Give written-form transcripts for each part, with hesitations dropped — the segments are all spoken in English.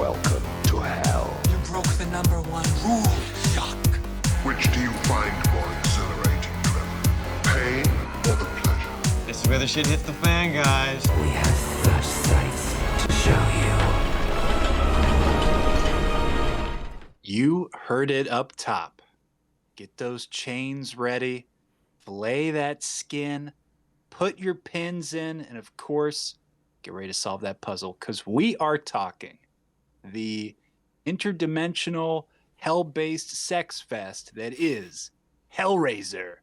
Welcome to hell. You broke the number one rule, Shock. Which do you find more exhilarating, Trevor? Pain or the pleasure? This is where the shit hits the fan, guys. We have such sights to show you. You heard it up top. Get those chains ready, fillet that skin, put your pins in, and of course, get ready to solve that puzzle, because we are talking the interdimensional, hell-based sex fest that is Hellraiser.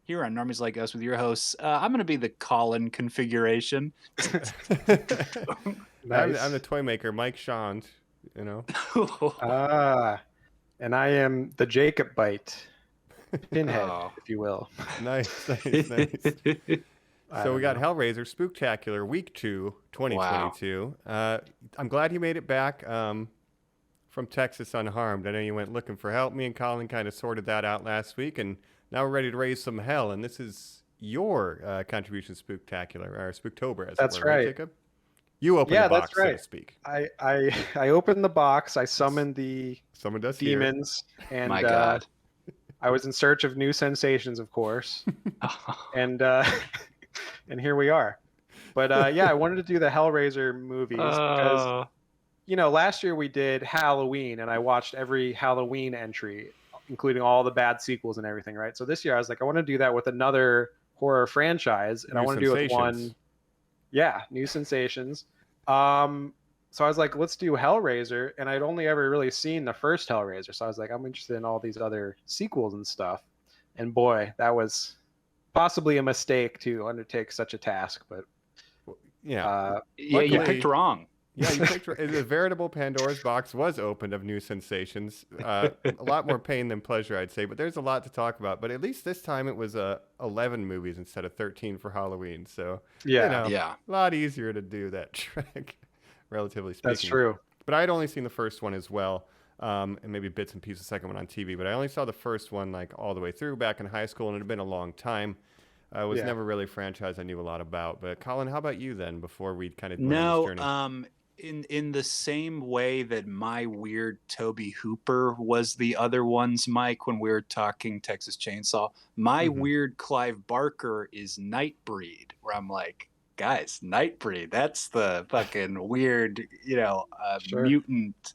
Here on Normies Like Us with your hosts, I'm going to be the Colin configuration. Nice. I'm the toy maker, Mike Shand, you know. And I am the Jacob Bite, Pinhead, if you will. Nice. So we got Hellraiser Spooktacular Week 2, 2022. Wow. I'm glad you made it back from Texas unharmed. I know you went looking for help. Me and Colin kind of sorted that out last week, and now we're ready to raise some hell. And this is your contribution, Spooktacular, or Spooktober, as that's it were, right. Jacob? You opened the box, so to speak. I opened the box. I summoned the demons, and my God. I was in search of new sensations, of course, and here we are. But yeah, I wanted to do the Hellraiser movies because last year we did Halloween, and I watched every Halloween entry, including all the bad sequels and everything. Right. So this year I was like, I want to do that with another horror franchise, and I want to do it with one. Yeah, new sensations. So I was like, let's do Hellraiser, and I'd only ever really seen the first Hellraiser, so I was like, I'm interested in all these other sequels and stuff. And boy, that was possibly a mistake to undertake such a task, but you picked wrong. Yeah, you picked. The veritable Pandora's box was opened of new sensations. A lot more pain than pleasure, I'd say. But there's a lot to talk about. But at least this time it was 11 movies instead of 13 for Halloween. So a lot easier to do that trick, relatively speaking. That's true. But I had only seen the first one as well, and maybe bits and pieces of the second one on TV. But I only saw the first one like all the way through back in high school, and it had been a long time. It was never really a franchise I knew a lot about. But Colin, how about you then? Before we kind of went on this journey? In the same way that my weird Toby Hooper was the other ones, Mike, when we were talking Texas Chainsaw, my weird Clive Barker is Nightbreed, where I'm like, guys, Nightbreed, that's the fucking weird, mutant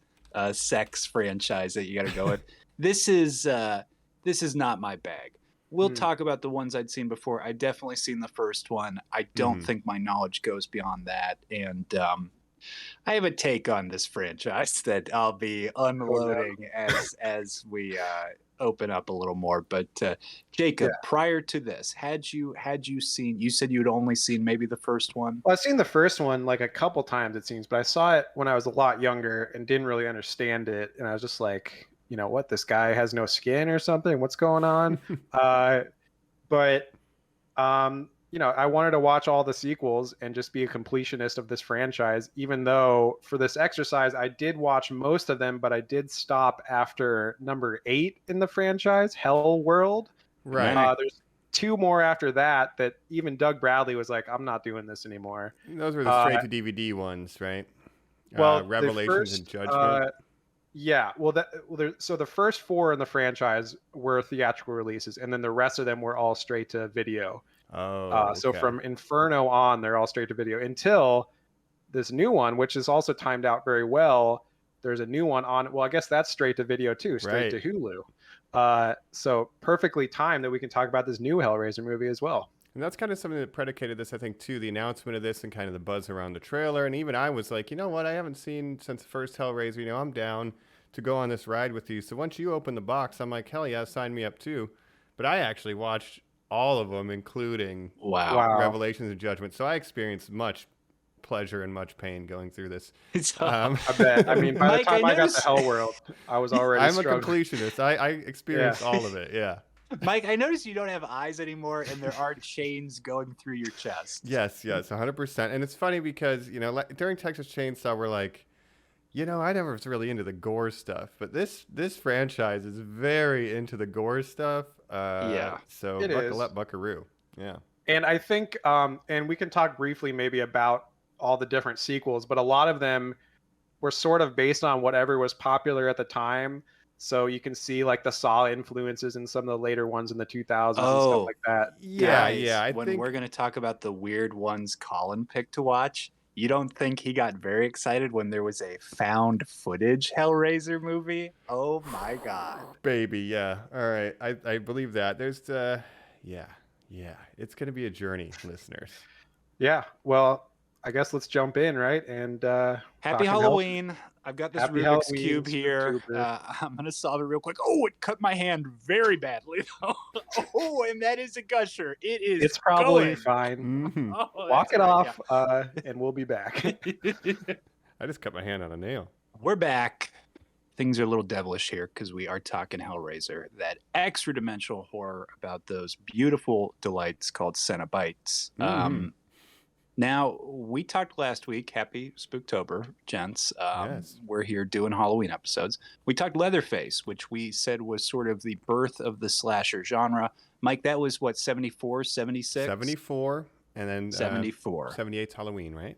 sex franchise that you got to go with. This is not my bag. We'll talk about the ones I'd seen before. I'd definitely seen the first one. I don't think my knowledge goes beyond that. And I have a take on this franchise that I'll be unloading as we open up a little more. But Jacob, prior to this, had you seen? You said you'd only seen maybe the first one. Well, I've seen the first one like a couple times, it seems, but I saw it when I was a lot younger and didn't really understand it, and I was just like, what? This guy has no skin or something? What's going on? I wanted to watch all the sequels and just be a completionist of this franchise, even though for this exercise, I did watch most of them, but I did stop after number 8 in the franchise, Hell World. Right. There's 2 more after that even Doug Bradley was like, I'm not doing this anymore. Those were the straight to DVD ones, right? Well, Revelations and Judgment. So the first 4 in the franchise were theatrical releases, and then the rest of them were all straight to video. So from Inferno on, they're all straight to video until this new one, which is also timed out very well. There's a new one on. Well, I guess that's straight to video too, straight to Hulu. So perfectly timed that we can talk about this new Hellraiser movie as well. And that's kind of something that predicated this, I think, too, the announcement of this and kind of the buzz around the trailer. And even I was like, you know what? I haven't seen since the first Hellraiser. I'm down to go on this ride with you. So once you open the box, I'm like, hell yeah, sign me up too. But I actually watched all of them, including Revelations and Judgment. So I experienced much pleasure and much pain going through this. I bet. I mean, by Mike, the time I got to Hell World, I was already struggling. A completionist. I experienced all of it, yeah. Mike, I noticed you don't have eyes anymore, and there are chains going through your chest. Yes, 100%. And it's funny because, during Texas Chainsaw, we're like, I never was really into the gore stuff, but this franchise is very into the gore stuff. So buckle up, buckaroo. Yeah. And I think, and we can talk briefly maybe about all the different sequels, but a lot of them were sort of based on whatever was popular at the time. So you can see like the Saw influences in some of the later ones in the 2000s and stuff like that. Yeah, Guys, yeah. I when think we're going to talk about the weird ones Colin picked to watch, you don't think he got very excited when there was a found footage Hellraiser movie? Oh my God. baby, yeah. All right, I believe that. There's yeah. It's gonna be a journey, listeners. Yeah. Well, I guess let's jump in, right? And Happy talking Halloween. I've got this Happy Rubik's Halloween, Cube here. Spooktober. I'm going to solve it real quick. Oh, it cut my hand very badly, though. Oh, and that is a gusher. It is It's probably going. fine. Mhm. Oh, Walk that's it right, off, and we'll be back. I just cut my hand on a nail. We're back. Things are a little devilish here because we are talking Hellraiser, that extra dimensional horror about those beautiful delights called Cenobites. Now, we talked last week, happy Spooktober, gents. Yes. We're here doing Halloween episodes. We talked Leatherface, which we said was sort of the birth of the slasher genre. Mike, that was what, 74, 76? 74, and then 74. 78's Halloween, right?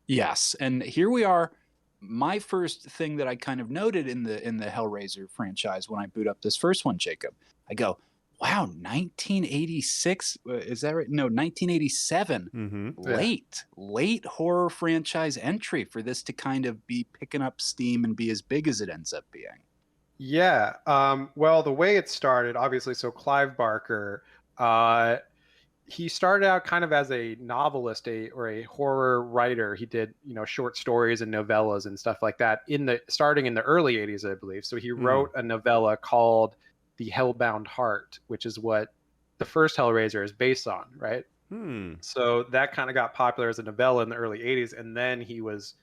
Yes, and here we are. My first thing that I kind of noted in the Hellraiser franchise when I boot up this first one, Jacob, I go, wow, 1986, is that right? No, 1987. Late horror franchise entry for this to kind of be picking up steam and be as big as it ends up being. Yeah. Well, the way it started, obviously, so Clive Barker, he started out kind of as a novelist, or a horror writer. He did, short stories and novellas and stuff like that starting in the early 80s, I believe. So he wrote a novella called The Hellbound Heart, which is what the first Hellraiser is based on, right? So that kind of got popular as a novella in the early 80s, and then he was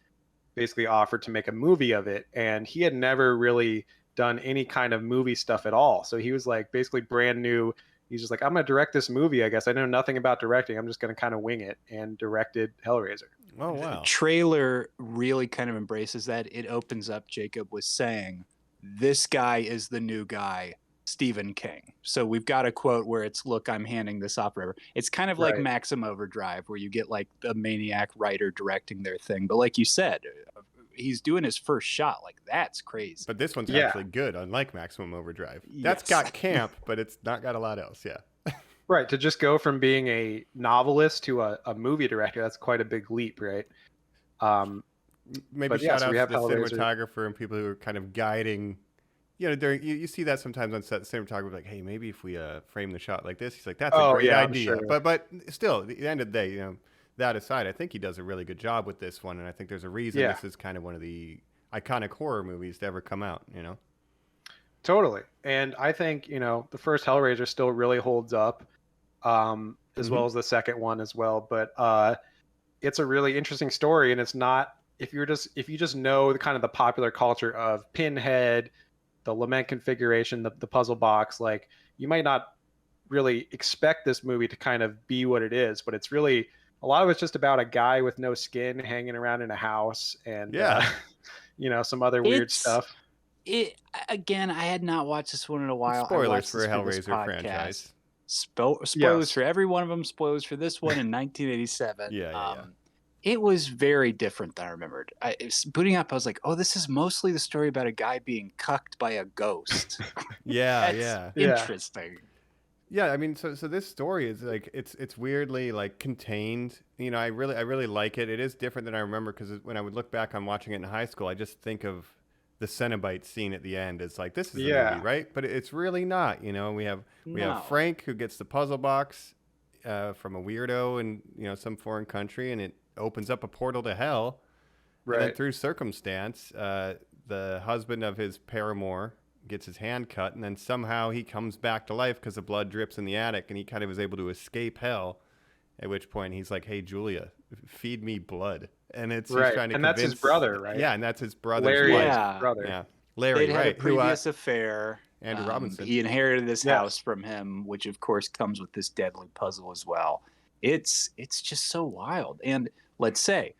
basically offered to make a movie of it, and he had never really done any kind of movie stuff at all. So he was like basically brand new. He's just like, I'm going to direct this movie, I guess. I know nothing about directing. I'm just going to kind of wing it, and directed Hellraiser. Oh, wow. The trailer really kind of embraces that. It opens up, Jacob was saying, this guy is the new guy, Stephen King. So we've got a quote where it's, look, I'm handing this off forever. It's kind of like Maxim Overdrive, where you get like the maniac writer directing their thing. But like you said, he's doing his first shot. Like, that's crazy. But this one's actually good, unlike Maximum Overdrive. That's got camp, but it's not got a lot else, yeah. Right, to just go from being a novelist to a movie director, that's quite a big leap, right? Maybe shout out to the cinematographer and people who are kind of guiding. During you see that sometimes on set, the cinematographer like, hey, maybe if we frame the shot like this. He's like, that's a great idea. Sure. But still, at the end of the day, that aside, I think he does a really good job with this one, and I think there's a reason this is kind of one of the iconic horror movies to ever come out, Totally. And I think, the first Hellraiser still really holds up, as well as the second one as well. But it's a really interesting story, and it's not, if you just know the kind of the popular culture of Pinhead, the lament configuration, the puzzle box, like, you might not really expect this movie to kind of be what it is, but it's really, a lot of it's just about a guy with no skin hanging around in a house, and some other weird stuff. Again, I had not watched this one in a while. Spoilers for a Hellraiser franchise. Spoilers for every one of them. Spoilers for this one in 1987. It was very different than I remembered. Booting up, I was like, oh, this is mostly the story about a guy being cucked by a ghost. Interesting. Yeah, I mean, so this story is like, it's weirdly like contained. I really like it. It is different than I remember, because when I would look back on watching it in high school, I just think of the Cenobite scene at the end. It's like, this is a movie, right? But it's really not. We have Frank, who gets the puzzle box from a weirdo in some foreign country, and it opens up a portal to hell. Right. And then through circumstance, the husband of his paramour gets his hand cut, and then somehow he comes back to life because the blood drips in the attic, and he kind of is able to escape hell. At which point he's like, "Hey, Julia, feed me blood." And it's he's trying to and convince, that's his brother, right? Yeah, and that's his brother's Larry's brother. Yeah, Larry, They'd had a previous affair. Andrew Robinson. He inherited this house from him, which of course comes with this deadly puzzle as well. It's just so wild. And let's say,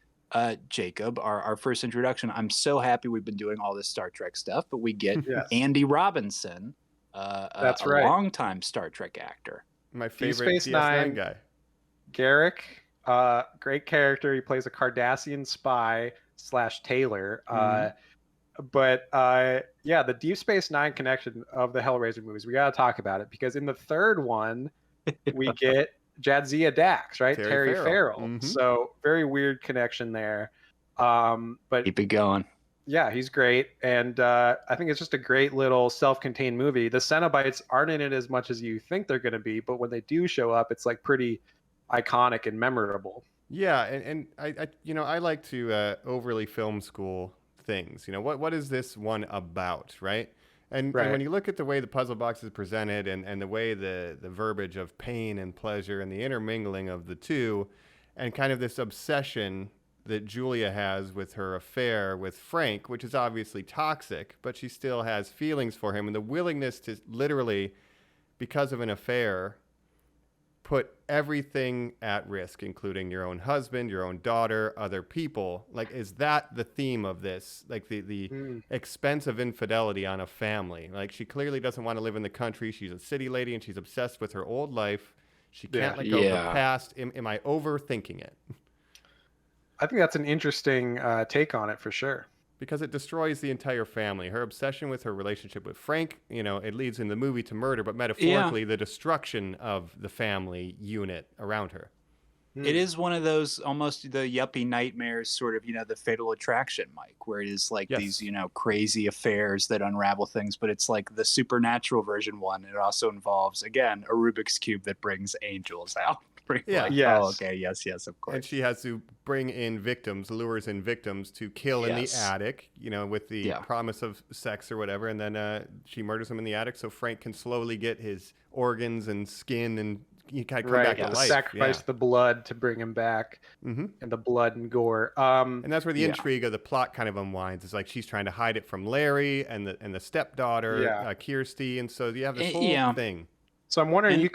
Jacob, our first introduction, I'm so happy we've been doing all this Star Trek stuff, but we get Andy Robinson, a longtime Star Trek actor. My favorite DS9 guy. Garrick, great character. He plays a Cardassian spy slash Taylor. Mhm. But yeah, the Deep Space Nine connection of the Hellraiser movies, we got to talk about it because in the third one, we get Jadzia Dax, right? Terry Farrell. Mhm. So very weird connection there. But Keep it going. yeah, he's great. And I think it's just a great little self-contained movie. The Cenobites aren't in it as much as you think they're going to be, but when they do show up, it's like pretty iconic and memorable. Yeah, and I like to overly film school things. What is this one about, right? And Right. when you look at the way the puzzle box is presented and the way the verbiage of pain and pleasure and the intermingling of the two and kind of this obsession that Julia has with her affair with Frank, which is obviously toxic, but she still has feelings for him, and the willingness to literally, because of an affair, put everything at risk, including your own husband, your own daughter, other people. Like, is that the theme of this? Like the expense of infidelity on a family. Like, she clearly doesn't want to live in the country. She's a city lady and she's obsessed with her old life. She can't let go of the past. Am I overthinking it? I think that's an interesting take on it for sure. Because it destroys the entire family. Her obsession with her relationship with Frank, it leads in the movie to murder, but metaphorically, the destruction of the family unit around her. It is one of those almost the yuppie nightmares, sort of, the Fatal Attraction, Mike, where it is like these, crazy affairs that unravel things, but it's like the supernatural version one. It also involves, again, a Rubik's Cube that brings angels out. Yeah. Yes. Oh, okay. Yes, of course. And she has to bring in victims, lures in victims to kill in the attic, with the promise of sex or whatever. And then she murders him in the attic so Frank can slowly get his organs and skin and he kind of come back to life. Sacrifice the blood to bring him back, and the blood and gore. And that's where the intrigue of the plot kind of unwinds. It's like she's trying to hide it from Larry and the stepdaughter, Kirsty. And so you have this whole thing. So I'm wondering, you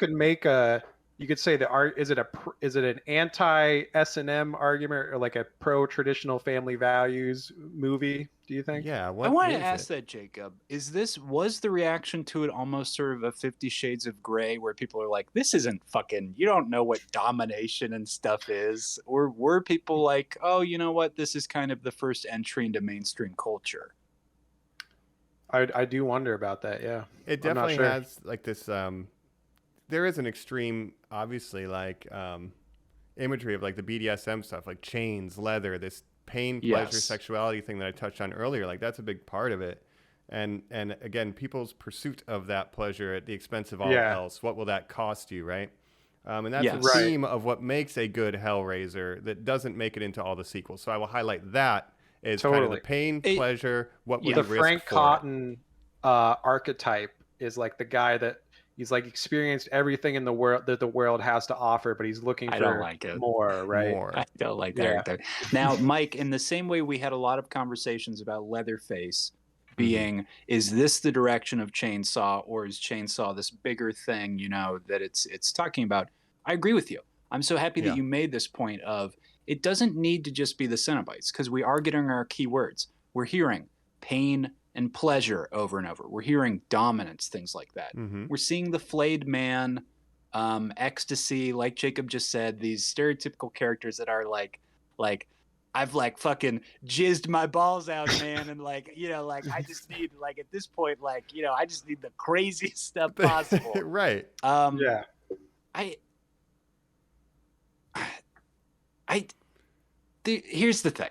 could say the art is it an anti S&M argument or like a pro traditional family values movie? Do you think? Yeah. I want to ask that, Jacob. Was the reaction to it almost sort of a 50 Shades of Grey, where people are like, "This isn't fucking. You don't know what domination and stuff is," or were people like, "Oh, you know what? This is kind of the first entry into mainstream culture." I do wonder about that. Yeah, it definitely has like this. There is an extreme, obviously, like imagery of like the BDSM stuff, like chains, leather, this pain, pleasure, sexuality thing that I touched on earlier. Like that's a big part of it. And again, people's pursuit of that pleasure at the expense of all else. What will that cost you, right? And that's the theme of what makes a good Hellraiser that doesn't make it into all the sequels. So I will highlight that as kind of the pain, pleasure, what would you risk for it? The Frank Cotton archetype is like the guy that he's like experienced everything in the world that the world has to offer, but he's looking for more, right? I don't like that. Yeah. Now, Mike, in the same way we had a lot of conversations about Leatherface being, is this the direction of Chainsaw, or is Chainsaw this bigger thing, that it's talking about? I agree with you. I'm so happy that you made this point of it doesn't need to just be the Cenobites, because we are getting our key words. We're hearing pain and pleasure over and over. We're hearing dominance, things like that. We're seeing the flayed man, ecstasy, like Jacob just said, these stereotypical characters that are like I've like fucking jizzed my balls out, man, and like I just need at this point I just need the craziest stuff possible. Right. Here's the thing.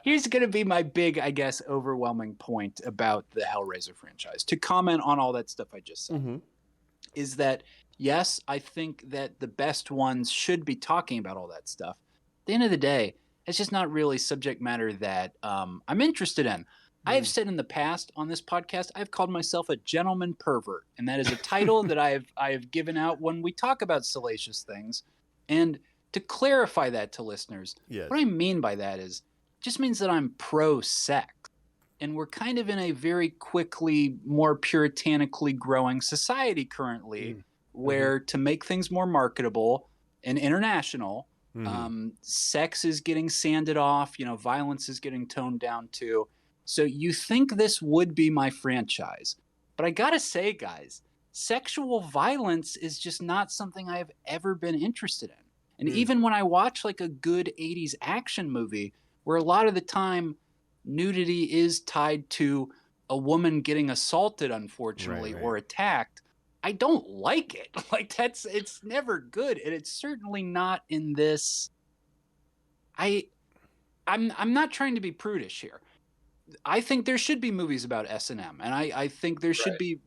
Here's going to be my big, I guess, overwhelming point about the Hellraiser franchise. To comment on all that stuff I just said, is that, yes, I think that the best ones should be talking about all that stuff. At the end of the day, it's just not really subject matter that I'm interested in. I have said in the past on this podcast, I've called myself a gentleman pervert, and that is a title that I have given out when we talk about salacious things. And to clarify that to listeners, what I mean by that is just means that I'm pro-sex. And we're kind of in a very quickly, more puritanically growing society currently, where to make things more marketable and international, sex is getting sanded off, violence is getting toned down too. So you think this would be my franchise. But I gotta say, guys, sexual violence is just not something I've ever been interested in. And even when I watch like a good 80s action movie where a lot of the time nudity is tied to a woman getting assaulted, unfortunately, Right. or attacked. I don't like it. Like it's never good, and it's certainly not in this. I'm not trying to be prudish here. I think there should be movies about S&M, and I think there should be,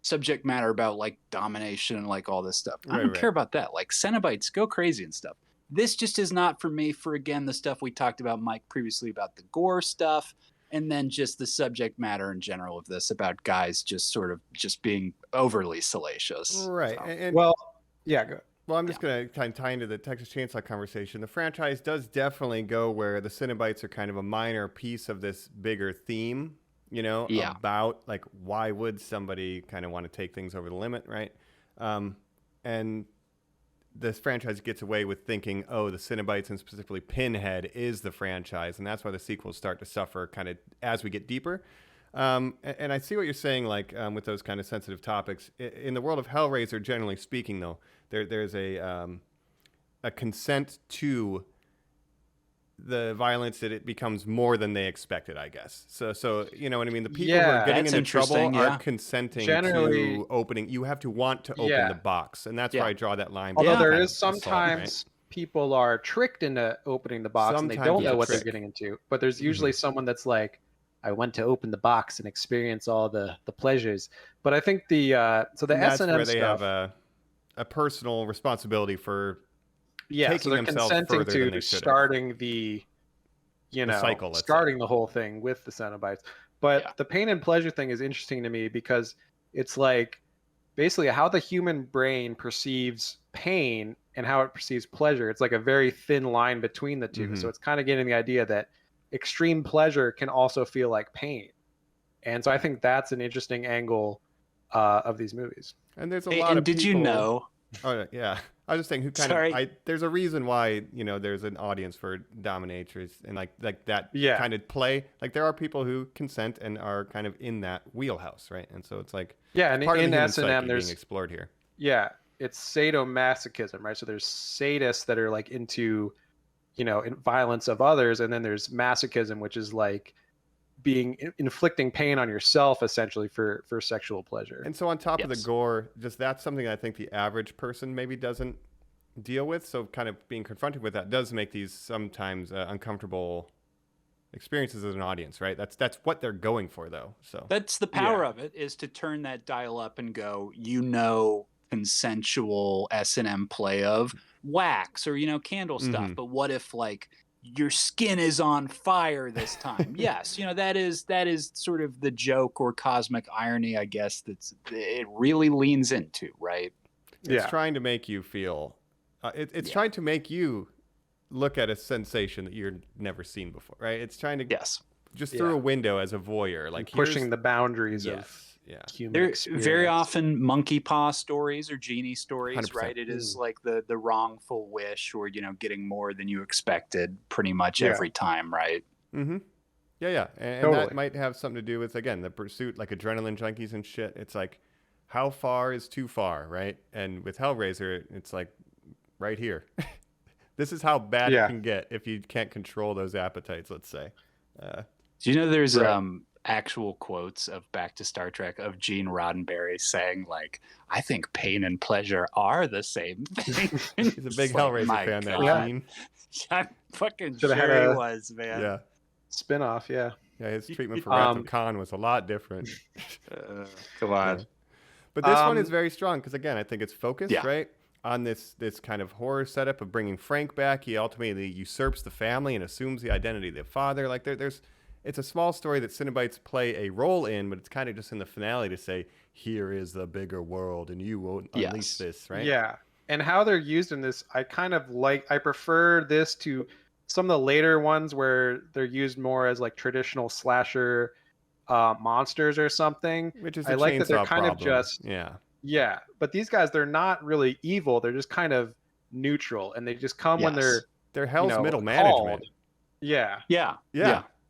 subject matter about like domination and like all this stuff. I don't care about that. Like Cenobites go crazy and stuff. This just is not for me. For again, the stuff we talked about, Mike, previously about the gore stuff, and then just the subject matter in general of this about guys just sort of just being overly salacious. Right. So. And Well, yeah. Go. Well, I'm just going to kind of tie into the Texas Chainsaw conversation. The franchise does definitely go where the Cenobites are kind of a minor piece of this bigger theme, about like why would somebody kind of want to take things over the limit, right? And this franchise gets away with thinking, the Cenobites and specifically Pinhead is the franchise, and that's why the sequels start to suffer kind of as we get deeper. And I see what you're saying, like with those kind of sensitive topics. In the world of Hellraiser, generally speaking, though, there's a consent to the violence that it becomes more than they expected, I guess. So you know what I mean? The people who are getting into trouble are consenting to opening. You have to want to open the box, and that's where I draw that line. Although there is sometimes people are tricked into opening the box and they don't know what they're getting into. But there's usually someone that's like, I went to open the box and experience all the pleasures. But I think the S&M stuff, that's where they have a personal responsibility for taking themselves further than they should starting the cycle, starting the whole thing with the Cenobites. But the pain and pleasure thing is interesting to me because it's like basically how the human brain perceives pain and how it perceives pleasure. It's like a very thin line between the two. So it's kind of getting the idea that extreme pleasure can also feel like pain. And so I think that's an interesting angle of these movies. And there's a lot of did people... you know? Oh, yeah. I was just saying, there's a reason why, there's an audience for dominatrix and like that kind of play. Like there are people who consent and are kind of in that wheelhouse, right? And so it's like and part in of the S&M there's being explored here. Yeah, it's sadomasochism, right? So there's sadists that are like into, violence of others, and then there's masochism, which is like inflicting pain on yourself essentially for sexual pleasure. And so on top of the gore, just that's something I think the average person maybe doesn't deal with. So kind of being confronted with that does make these sometimes uncomfortable experiences as an audience, right? That's what they're going for, though. So that's the power of it, is to turn that dial up and go, consensual S&M play of wax or candle stuff, but what if like your skin is on fire this time? Yes, that is sort of the joke or cosmic irony, I guess, it really leans into, right? It's trying to make you feel it's trying to make you look at a sensation that you've never seen before, right? It's trying to just through a window as a voyeur, like pushing the boundaries of human experience. Very often monkey paw stories or genie stories, 100%. right? It is like the wrongful wish or, getting more than you expected pretty much every time, right? Mm-hmm. Yeah. And that might have something to do with, again, the pursuit, like adrenaline junkies and shit. It's like, how far is too far, right? And with Hellraiser, it's like right here. This is how bad it can get if you can't control those appetites, let's say. Do you know there's actual quotes of Back to Star Trek of Gene Roddenberry saying, like, I think pain and pleasure are the same thing. He's a big Hellraiser fan, that Gene. I'm fucking sure he was, man. Yeah. Spin-off, Yeah, his treatment for Wrath of Khan was a lot different. Come on. Yeah. But this one is very strong because, again, I think it's focused, right, on this kind of horror setup of bringing Frank back. He ultimately usurps the family and assumes the identity of the father. Like, it's a small story that Cenobites play a role in, but it's kind of just in the finale to say, here is the bigger world, and you won't unleash this, right? Yeah. And how they're used in this, I prefer this to some of the later ones where they're used more as like traditional slasher monsters or something. Which is I like that they're kind of just but these guys, they're not really evil, they're just kind of neutral, and they just come when they're Hell's middle management. Yeah.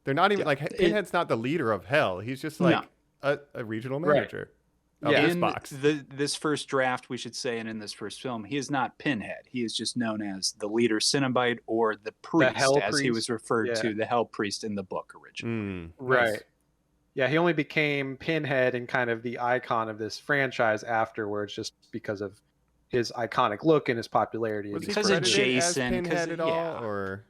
They're not even like Pinhead's not the leader of Hell. He's just like a regional manager. of this In box. this first draft, we should say, and in this first film, he is not Pinhead. He is just known as the leader Cenobite or the priest, Hell as he Priest. was referred Yeah. to, the Hell Priest in the book originally. Nice. Right. Yeah, he only became Pinhead and kind of the icon of this franchise afterwards, just because of his iconic look and his popularity. Was he Because of credited as Jason, Pinhead at all, yeah. or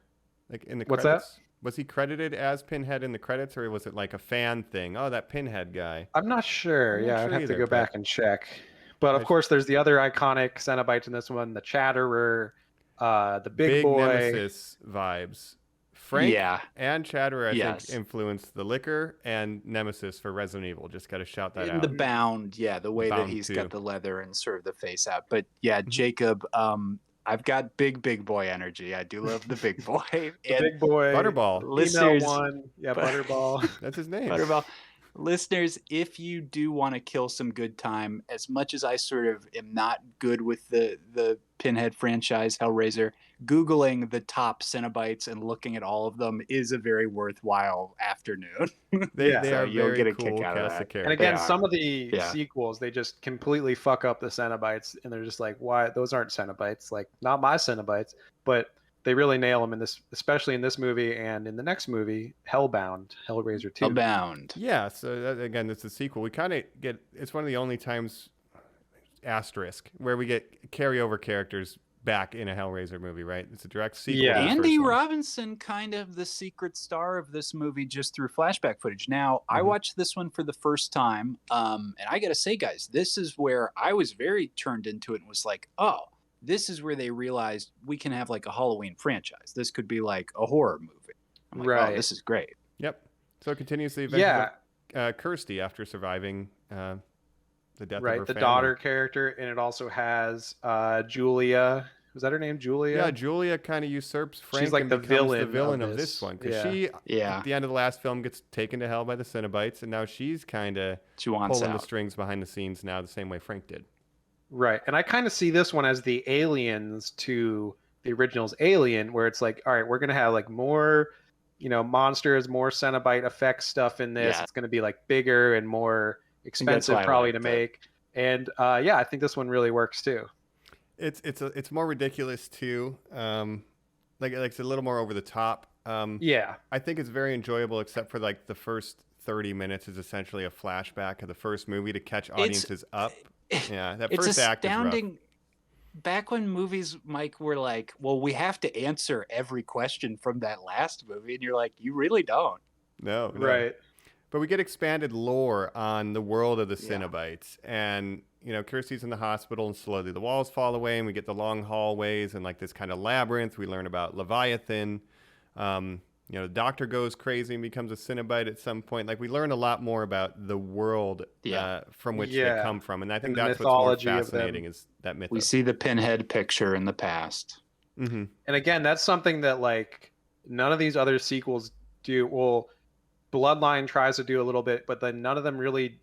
like in the What's that? credits? Was he credited as Pinhead in the credits, or was it like a fan thing? Oh, that Pinhead guy. I'm not sure. I'm not Yeah, sure I'd have either, to go but- back and check. But of I- course, there's the other iconic Cenobites in this one: the Chatterer, the Big Boy. Nemesis vibes. Frank Yeah. and Chatterer, I Yes. think, influenced the Liquor and Nemesis for Resident Evil. Just got to shout that In out. the bound, yeah, the way that Bound he's too. got the leather and sort of the face out. But yeah, Mm-hmm. Jacob, I've got big boy energy. I do love the big boy. The And Big Boy. Butterball. Female listeners, one. Yeah, Butterball. That's his name. Butterball. Listeners, if you do want to kill some good time, as much as I sort of am not good with the Pinhead franchise, Hellraiser, Googling the top Cenobites and looking at all of them is a very worthwhile afternoon. They, Yeah. they So are you'll very get a cool kick out of cast that. of characters. And again, They are. some of the Yeah. sequels, they just completely fuck up the Cenobites, and they're just like, "Why? Those aren't Cenobites. Like, not my Cenobites." But they really nail them in this, especially in this movie and in the next movie, Hellbound, Hellraiser 2. Abound. Yeah, so that, again, it's a sequel. We kind of get, it's one of the only times, asterisk, where we get carryover characters back in a Hellraiser movie, right? It's a direct sequel. Yeah. to the Andy first one. Robinson, kind of the secret star of this movie, just through flashback footage. Now, I Mhm. watched this one for the first time, and I gotta say, guys, this is where I was very turned into it and was like, oh, this is where they realized we can have like a Halloween franchise. This could be like a horror movie. I'm like, Right. oh, this is great. Yep. So it continues the adventures Yeah, of Kirsty after surviving the death of right. her The family. daughter character, and it also has Julia. Was that her name, Julia? Yeah, Julia kind of usurps Frank like and the becomes the villain villain of of this. this one. Because Yeah. she, Yeah. at the end of the last film, gets taken to hell by the Cenobites, and now she's kind of She wants pulling the out. strings behind the scenes now the same way Frank did. Right. And I kind of see this one as the aliens to the original's Alien, where it's like, all right, we're going to have like more, monsters, more Cenobite effects stuff in this. Yeah. It's going to be like bigger and more why expensive I probably to liked it. make. And yeah, I think this one really works too. It's more ridiculous too. Like it's a little more over the top. Yeah. I think it's very enjoyable, except for like the first 30 minutes is essentially a flashback of the first movie to catch audiences up. Yeah, that It's first act is rough. astounding. Back when movies, Mike, were like, well, we have to answer every question from that last movie. And you're like, you really don't. No, Right. But we get expanded lore on the world of the Yeah. Cenobites. And, Kirsty's in the hospital and slowly the walls fall away and we get the long hallways and like this kind of labyrinth. We learn about Leviathan. The doctor goes crazy and becomes a Cenobite at some point. Like we learn a lot more about the world Yeah. from which they Yeah. come from. And I think And the that's what's more mythology of them. fascinating is that mythos. We see the Pinhead picture in the past. Mm-hmm. And again, that's something that like none of these other sequels do. Well, Bloodline tries to do a little bit, but then none of them really.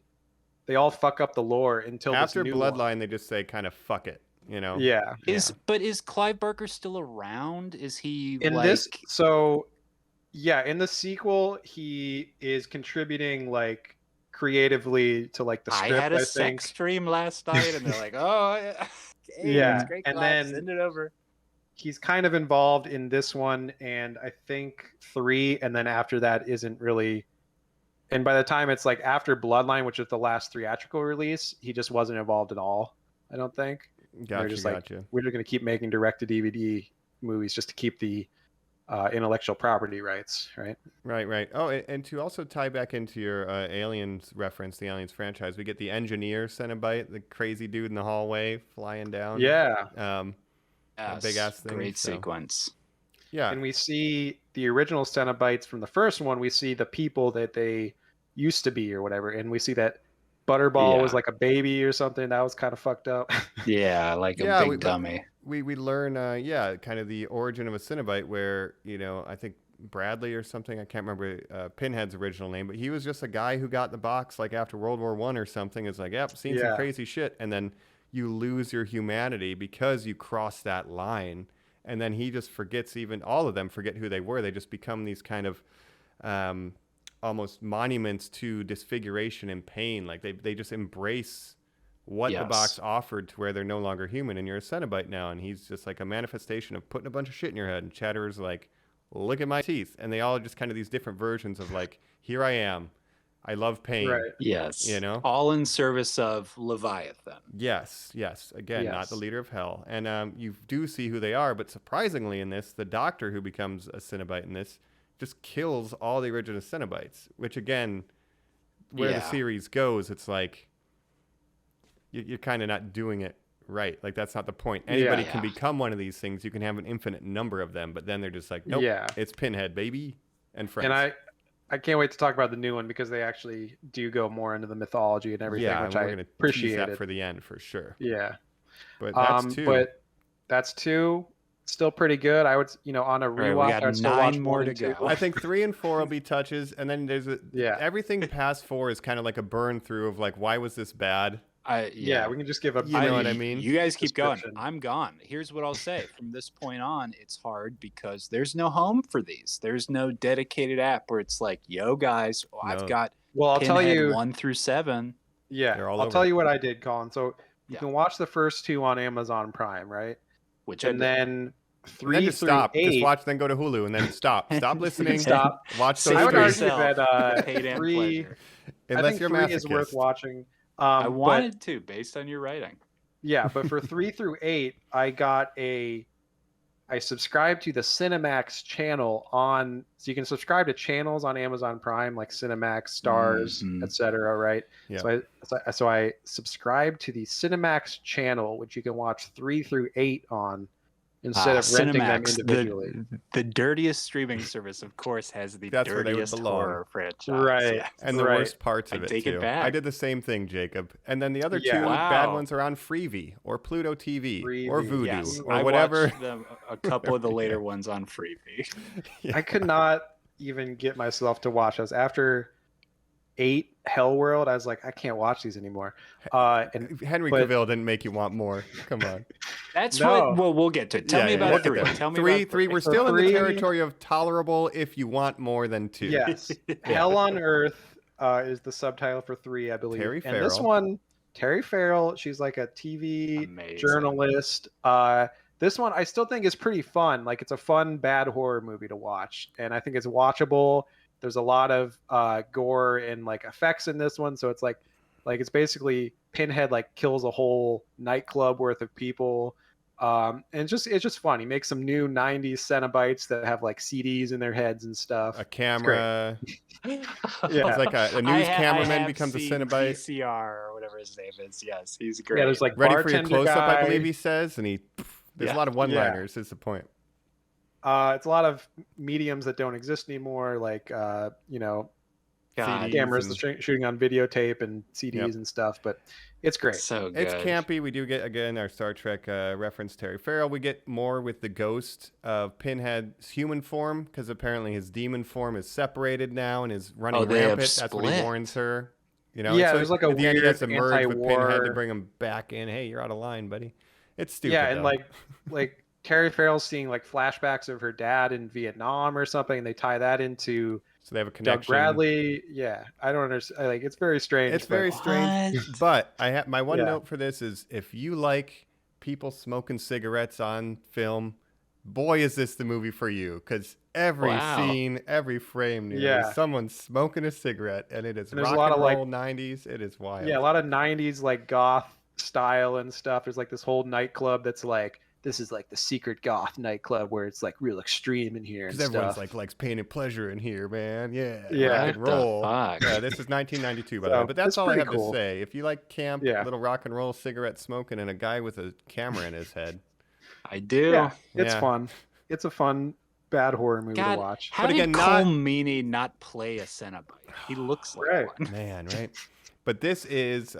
They all fuck up the lore until After this new one. Bloodline, they just say kind of fuck it, Yeah. Is Clive Barker still around? Is he In like this, so yeah, in the sequel, he is contributing like creatively to like the I script. had a think. sex dream last night, and they're like, "Oh, yeah, hey, Yeah, it's great, and Clive, then- send it over." He's kind of involved in this one, and I think 3, and then after that isn't really. And by the time it's like after Bloodline, which is the last theatrical release, he just wasn't involved at all. I don't think. Gotcha, just like, gotcha. We're just going to keep making direct-to-DVD movies just to keep the intellectual property rights, right? Right. Oh, and to also tie back into your Aliens reference, the Aliens franchise, we get the engineer Cenobite, the crazy dude in the hallway flying down. Yeah. Yes, big ass thing, great so- sequence. Yeah. And we see the original Cenobites from the first one. We see the people that they used to be or whatever. And we see that Butterball Yeah. was like a baby or something. That was kind of fucked up. Yeah, like a Yeah, big we- dummy. we learn, kind of the origin of a Cenobite where, I think Bradley or something, I can't remember Pinhead's original name, but he was just a guy who got the box like after World War I or something. It's like, yep, seen some Yeah. crazy shit. And then you lose your humanity because you cross that line. And then he just forgets, even all of them forget who they were. They just become these kind of almost monuments to disfiguration and pain. Like they just embrace what the Yes. box offered to where they're no longer human and you're a Cenobite now. And he's just like a manifestation of putting a bunch of shit in your head. And Chatterer's like, look at my teeth. And they all are just kind of these different versions of like, here I am. I love pain. Right. Yes. You know? All in service of Leviathan. Yes. Again, not Yes. the leader of hell. And you do see who they are, but surprisingly in this, the doctor who becomes a Cenobite in this just kills all the original Cenobites, which again, where the Yeah. series goes, it's like you're kind of not doing it right. Like that's not the point. Anybody can Yeah. become one of these things. You can have an infinite number of them, but then they're just like, nope, Yeah. it's Pinhead, baby, and friends. And I can't wait to talk about the new one because they actually do go more into the mythology and everything, yeah, which and I we're gonna tease appreciate that it. for the end for sure. Yeah. But that's two. But that's two. Still pretty good. I would, on a Right, we rewatch, got I'd still watch 9 more one to and two. go. I think 3 and 4 will be touches, and then there's everything past 4 is kind of like a burn through of like, why was this bad? Yeah, we can just give a. You know what I mean? You guys keep going. Description. I'm gone. Here's what I'll say. From this point on, it's hard because there's no home for these. There's no dedicated app where it's like, yo, guys, I've No. got Well, I'll tell Pinhead you. 1 through 7. Yeah, They're all I'll over tell it. you what I did, Colin. So you Yeah. can watch the first 2 on Amazon Prime, right? Which I And did. then And 3 then just through stop. 8. Just watch, then go to Hulu, and then stop. Stop listening. Stop. Watch Save those I would three. argue yourself that the paid and 3. pleasure. Unless I think you're a 3 is worth masochist. watching. I But wanted to, based on your writing. yeah, but for 3 through 8, I subscribed to the Cinemax channel so you can subscribe to channels on Amazon Prime like Cinemax, Stars, Mhm. etc. Right? Yeah. So I subscribed to the Cinemax channel, which you can watch 3 through 8 on, instead of renting them Cinemax, individually. the dirtiest streaming service, of course, has the That's where they would dirtiest belong. horror franchise. Right. Yes. And the Right. worst parts of I it take it too. back. I did the same thing, Jacob. And then the other Yeah. 2 bad Wow. ones are on Freevee or Pluto TV or Freevee. Vudu Yes, or I whatever. watched a couple of the later ones on Freevee. I could not even get myself to watch those. After 8 Hellworld, I was like, I can't watch these anymore. And Henry but- Cavill didn't make you want more. Come on. That's No. what. Well, we'll get to it. Tell me about we'll get 3. there. Tell me three. about 3. We're So still in 3 the territory of tolerable if you want more than 2. yes, Hell on Earth is the subtitle for 3, I believe. Terry And this Farrell. one, Terry Farrell, she's like a TV Amazing. journalist. This one I still think is pretty fun. Like it's a fun bad horror movie to watch, and I think it's watchable. There's a lot of gore and like effects in this one, so it's like it's basically Pinhead like kills a whole nightclub worth of people. And it's just fun. He makes some new 90s Cenobites that have like CDs in their heads and stuff. A camera. Yeah. It's like a news cameraman have becomes a seen Cenobite. VCR or whatever his name is. Yes, he's great. Yeah, there's like Ready for your bartender close-up, I guy. believe he says. And there's Yeah. a lot of one-liners is the point. It's a lot of mediums that don't exist anymore, like God, cameras and- shooting on videotape and CDs Yep. and stuff. But it's great. so good. It's campy. We do get, again, our Star Trek reference, Terry Farrell. We get more with the ghost of Pinhead's human form, because apparently his demon form is separated now and is running Oh, they have rampant. That's what he split. warns her. Yeah, and so there's like a at the end he has to weird merge with Pinhead to anti-war- bring him back in. Hey, you're out of line, buddy. It's stupid. Yeah, and though. like Terry Farrell's seeing like flashbacks of her dad in Vietnam or something, and they tie that into so they have a Doug connection. Bradley. Yeah, I don't understand. Like, it's very strange. It's but- very strange. What? But I have my one Yeah. note for this is if you like people smoking cigarettes on film, boy, is this the movie for you. Because every Wow. scene, every frame, nearly, Yeah. someone's smoking a cigarette, and it is And there's a rock lot and of, like- roll 90s. It is wild. Yeah, a lot of 90s like goth style and stuff. There's like this whole nightclub that's like, this is like the secret goth nightclub where it's like real extreme in here and Because everyone's stuff. likes pain and pleasure in here, man. Yeah. Yeah. Rock What and the roll. fuck? Yeah, this is 1992, by the So, way. But that's it's all I pretty have cool. to say. If you like camp, Yeah. little rock and roll, cigarette smoking, and a guy with a camera in his head. I do. Yeah, it's Yeah. fun. It's a fun bad horror movie God, to watch. how But did again, Cole not- Meany not play a Cenobite? He looks like Right. one. Man, right? But this is,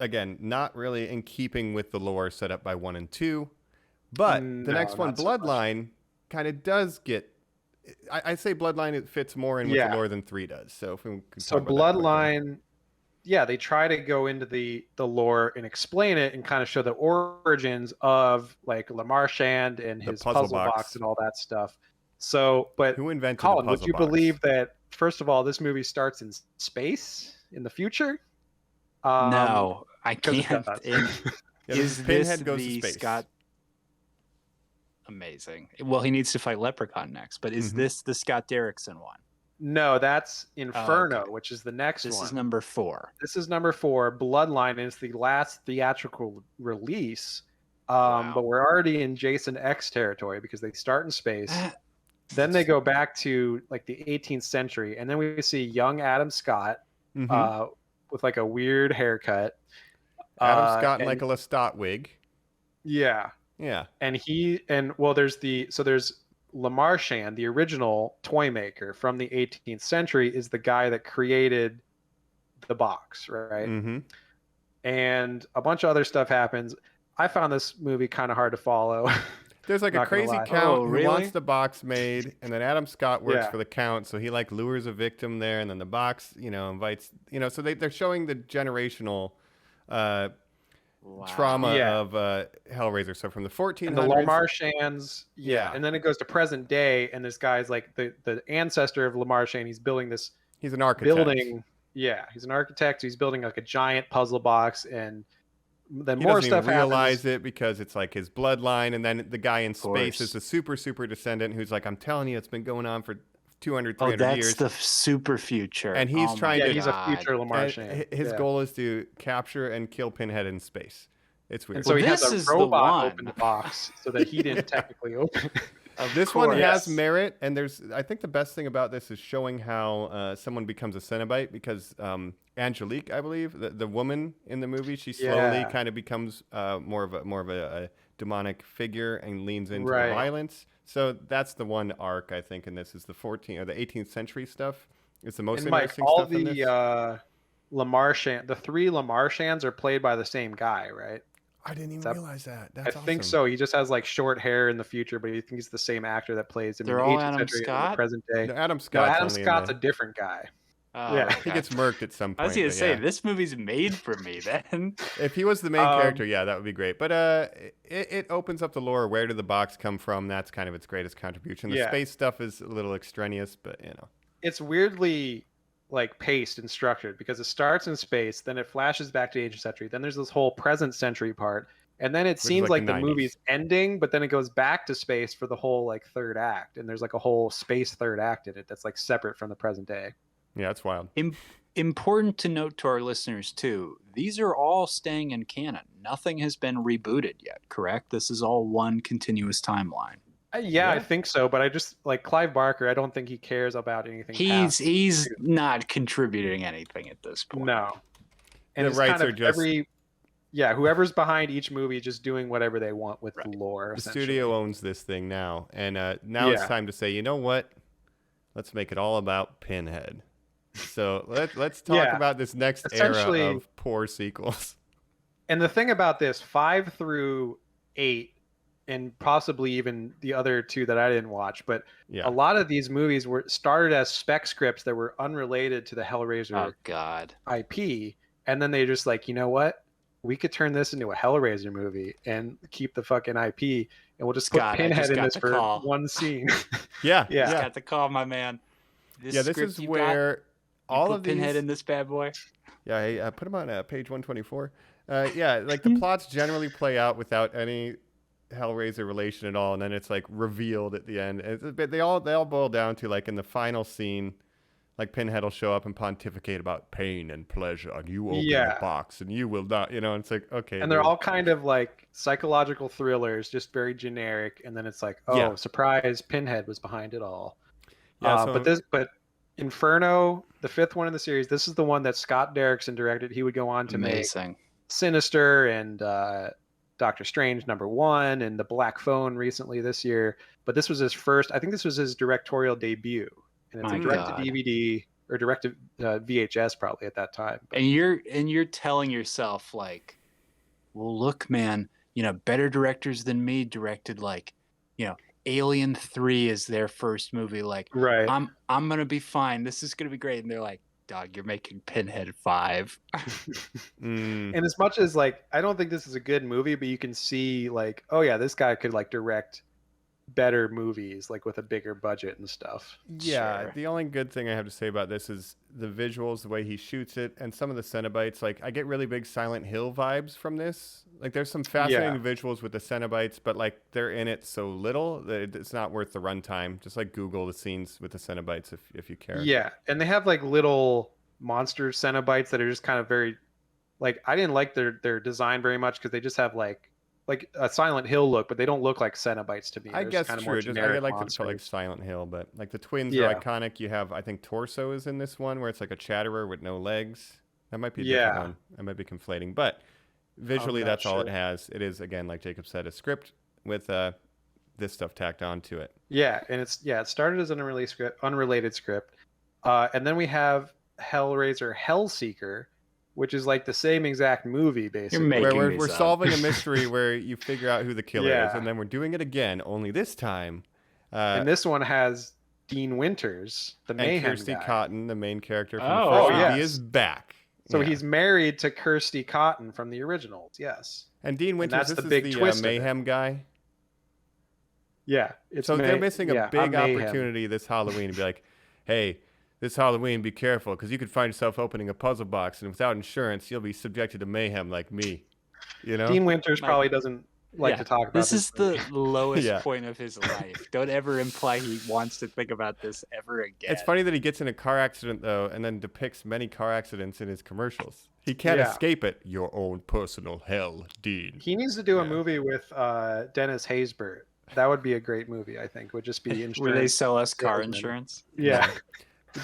again, not really in keeping with the lore set up by 1 and 2. But the No, next one, not so much. Bloodline, kind of does get. I say Bloodline, it fits more in with Yeah. the lore than 3 does. So if we could So talk about that quickly. Bloodline, yeah, they try to go into the lore and explain it and kind of show the origins of like Lamarchand and The his puzzle puzzle box. box and all that stuff. So, but Who invented Colin, the would puzzle you box? believe that first of all, this movie starts in space in the future? No, I 'cause it can't. does. Yeah, Is Pinhead this goes to the space. Scott? Amazing. Well, he needs to fight Leprechaun next, but is this the Scott Derrickson one? No, that's Inferno, okay. which is the next This one. is number 4. This is number 4. Bloodline is the last theatrical release. Wow. But we're already in Jason X territory because they start in space. Then they go back to like the 18th century, and then we see young Adam Scott with like a weird haircut. Adam Scott in and- like a Lestat wig. Yeah. Yeah. And there's Lamarchand, the original toy maker from the 18th century, is the guy that created the box, right? Mm-hmm. And a bunch of other stuff happens. I found this movie kind of hard to follow. There's like a Not gonna crazy lie. count Oh, who really? wants the box made, and then Adam Scott works Yeah. for the count, so he like lures a victim there, and then the box, invites, so they're showing the generational trauma Yeah. of Hellraiser. So from the 1400s, And the Lamarchands, Yeah. and then it goes to present day, and this guy's like the ancestor of Lamarchand. He's building this he's an architect. building. Yeah, he's an architect. He's building like a giant puzzle box, and then He more doesn't stuff even realize happens. it because it's like his bloodline, and then the guy in space course. is a super descendant who's like, I'm telling you, it's been going on for 200, Oh, 300 that's years. the super future. And he's Oh my trying Yeah, to- he's a God. future And Lamarchand. his Yeah. goal is to capture and kill Pinhead in space. It's weird. And so he Well, has this a is the robot one. open the box so that he didn't technically open it. This one course. has Yes. merit, and I think the best thing about this is showing how someone becomes a Cenobite, because Angelique, I believe, the woman in the movie, she slowly Yeah. kind of becomes more of a demonic figure and leans into Right. the violence. So that's the one arc, I think, in this is the 14th or the 18th century stuff. It's the most And Mike, interesting all stuff in this. the Lamarchand, the 3 Lamarchands are played by the same guy, right? I didn't even that- realize that. I That's think awesome. so. He just has like short hair in the future, but he thinks he's the same actor that plays him They're in the all 18th Adam century and in Scott? the present day. No, Adam No, Scott's Adam only in Scott's the- a different guy. Oh, Yeah. He okay. gets murked at some point. I was gonna but say yeah. this movie's made for me. Then If he was the main Um, character, yeah, that would be great. But it opens up the lore. Where did the box come from? That's kind of its greatest contribution. The Yeah. space stuff is a little extraneous, but It's weirdly like paced and structured because it starts in space, then it flashes back to the 18th century, then there's this whole present century part, and then it is seems like like the the 90s. movie's ending, but then it goes back to space for the whole like third act, and there's like a whole space third act in it that's like separate from the present day. yeah, it's wild. important to note to our listeners too. These are all staying in canon. Nothing has been rebooted yet. Correct? This is all one continuous timeline. Yeah, I Yeah. think so, but I just like Clive Barker. I don't think he cares about anything. He's not contributing anything at this point. no, and The it's rights kind of are just- whoever's behind each movie just doing whatever they want with the lore. The essentially. studio owns this thing now, and now it's Yeah. time to say, you know what? Let's make it all about Pinhead. So let's talk Yeah. about this next era Essentially- of poor sequels. And the thing about this, 5 through 8, and possibly even the other 2 that I didn't watch, but Yeah. a lot of these movies were started as spec scripts that were unrelated to the Hellraiser Oh God. IP, and then they just like, you know what? We could turn this into a Hellraiser movie and keep the fucking IP, and we'll just Scott, I put Pinhead just in got this the for call. one scene. Yeah. Yeah. Just got the call, my man. This This script is you got, where you all put of these. Pinhead in this bad boy. Yeah, I put them on page 124. Yeah, like the plots generally play out without any Hellraiser relation at all, and then it's like revealed at the end. They all boil down to like in the final scene, like Pinhead will show up and pontificate about pain and pleasure, and you open Yeah. the box and you will not, and it's like okay. And they're dude. all kind of like psychological thrillers, just very generic. And then it's like, oh, Yeah. surprise, Pinhead was behind it all. Yeah, so- But Inferno, the 5th one in the series, this is the one that Scott Derrickson directed. He would go on to make Amazing. Sinister and Doctor Strange #1 and The Black Phone recently this year. But this was his first. I think this was his directorial debut, and it's My a direct God. to DVD or direct to VHS probably at that time. But And you're telling yourself like, well, look, man, better directors than me directed like, Alien 3 is their first movie. Like, right. I'm gonna be fine. This is gonna be great. And they're like, dog, you're making Pinhead 5. Mm, And as much as like I don't think this is a good movie, but you can see like, oh yeah, this guy could like direct better movies, like with a bigger budget and stuff. Yeah, Sure. the only good thing I have to say about this is the visuals, the way he shoots it, and some of the Cenobites. Like, I get really big Silent Hill vibes from this. Like, there's some fascinating visuals with the Cenobites, but, like, they're in it so little that it's not worth the runtime. Just, like, Google the scenes with the Cenobites if you care. Yeah, and they have, like, little monster Cenobites that are just kind of very... Like, I didn't like their design very much because they just have, like a Silent Hill look, but they don't look like Cenobites to me. I They're guess kind of true. more Just, I generic like to put like monsters. Silent Hill, but like the twins Yeah. are iconic. You have, I think, Torso is in this one where it's like a chatterer with no legs. That might be a different one. I might be conflating, but visually, not that's all sure. it has. It is, again, like Jacob said, a script with this stuff tacked onto it. Yeah, and it started as an unrelated script, and then we have Hellraiser Hellseeker, which is like the same exact movie basically. making Where these we're up. solving a mystery where you figure out who the killer is, Yeah. and then we're doing it again, only this time. And this one has Dean Winters, the And Mayhem Kirsty guy. Cotton, the main character from Oh, the first yes. movie, is back. So Yeah. he's married to Kirsty Cotton from the originals. Yes. And Dean Winters, that's this the is big the twist of it. Mayhem guy. Yeah. It's So they're missing a big Mayhem. opportunity this Halloween to be like, hey, this Halloween, be careful, because you could find yourself opening a puzzle box, and without insurance, you'll be subjected to mayhem like me. You know? Dean Winters probably doesn't like to talk about This is movie. the lowest Yeah. point of his life. Don't ever imply he wants to think about this ever again. It's funny that he gets in a car accident, though, and then depicts many car accidents in his commercials. He can't Yeah. escape it. Your own personal hell, Dean. He needs to do a Yeah. movie with Dennis Haysbert. That would be a great movie, I think. Would just be insurance. Where they sell us car salesman. insurance. Yeah.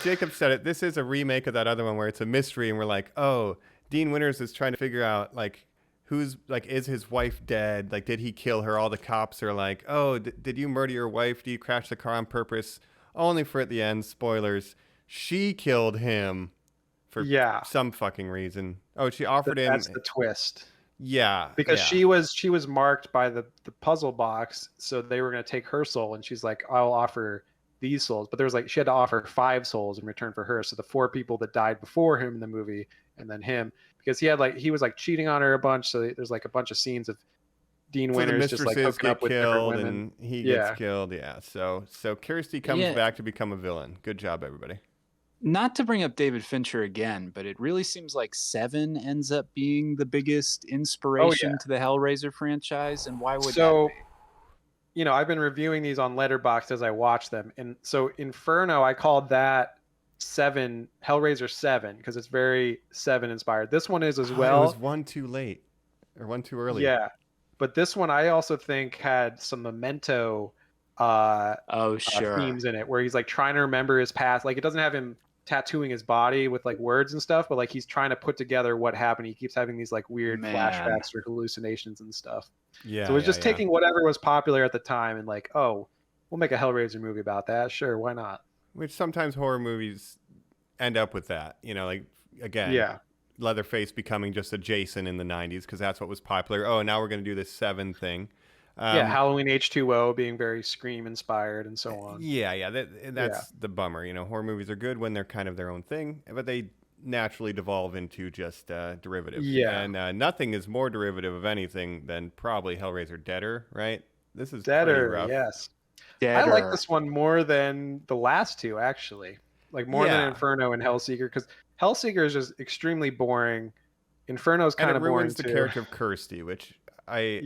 Jacob said it. This is a remake of that other one where it's a mystery, and we're like, oh, Dean Winters is trying to figure out, like, who's, like, is his wife dead? Like, did he kill her? All the cops are like, oh, did you murder your wife? Do you crash the car on purpose? Only for at the end, spoilers, she killed him for some fucking reason. Oh, she offered him. That's the twist. Yeah. Because yeah. she was marked by the puzzle box, so they were going to take her soul, and she's like, I'll offer these souls. But there was like, she had to offer 5 souls in return for her. So the 4 people that died before him in the movie, and then him, because he was like cheating on her a bunch. So there's like a bunch of scenes of Dean So the Winters just like mistresses hooking up get with different killed women. and he Yeah. gets killed. Yeah. So Kirsty comes Yeah. back to become a villain. Good job, everybody. Not to bring up David Fincher again, but it really seems like 7 ends up being the biggest inspiration to the Hellraiser franchise. And why would So, that be? you know, I've been reviewing these on Letterboxd as I watch them. And so Inferno, I called that 7, Hellraiser 7, because it's very 7 inspired. This one is as well. It was one too late or one too early. Yeah. But this one I also think had some Memento Sure. themes in it, where he's like trying to remember his past. Like, it doesn't have him tattooing his body with like words and stuff, but like he's trying to put together what happened. He keeps having these like weird Man. flashbacks or hallucinations and stuff. Yeah. So it was yeah, just taking whatever was popular at the time and like, oh, we'll make a Hellraiser movie about that. Sure, why not? Which sometimes horror movies end up with that. You know, like, again, Yeah. Leatherface becoming just a Jason in the 90s because that's what was popular. Oh, now we're going to do this 7 thing. Halloween H2O being very Scream inspired and so on. Yeah. That's the bummer. You know, horror movies are good when they're kind of their own thing, but they naturally devolve into just derivative. Yeah. And nothing is more derivative of anything than probably Hellraiser Deader, right? This is pretty Deader, rough. yes. Deader. I like this one more than the last 2, actually. Like more than Yeah. Inferno and Hellseeker, because Hellseeker is just extremely boring. Inferno's And kind it of boring ruins the too. character of Kirsty, which I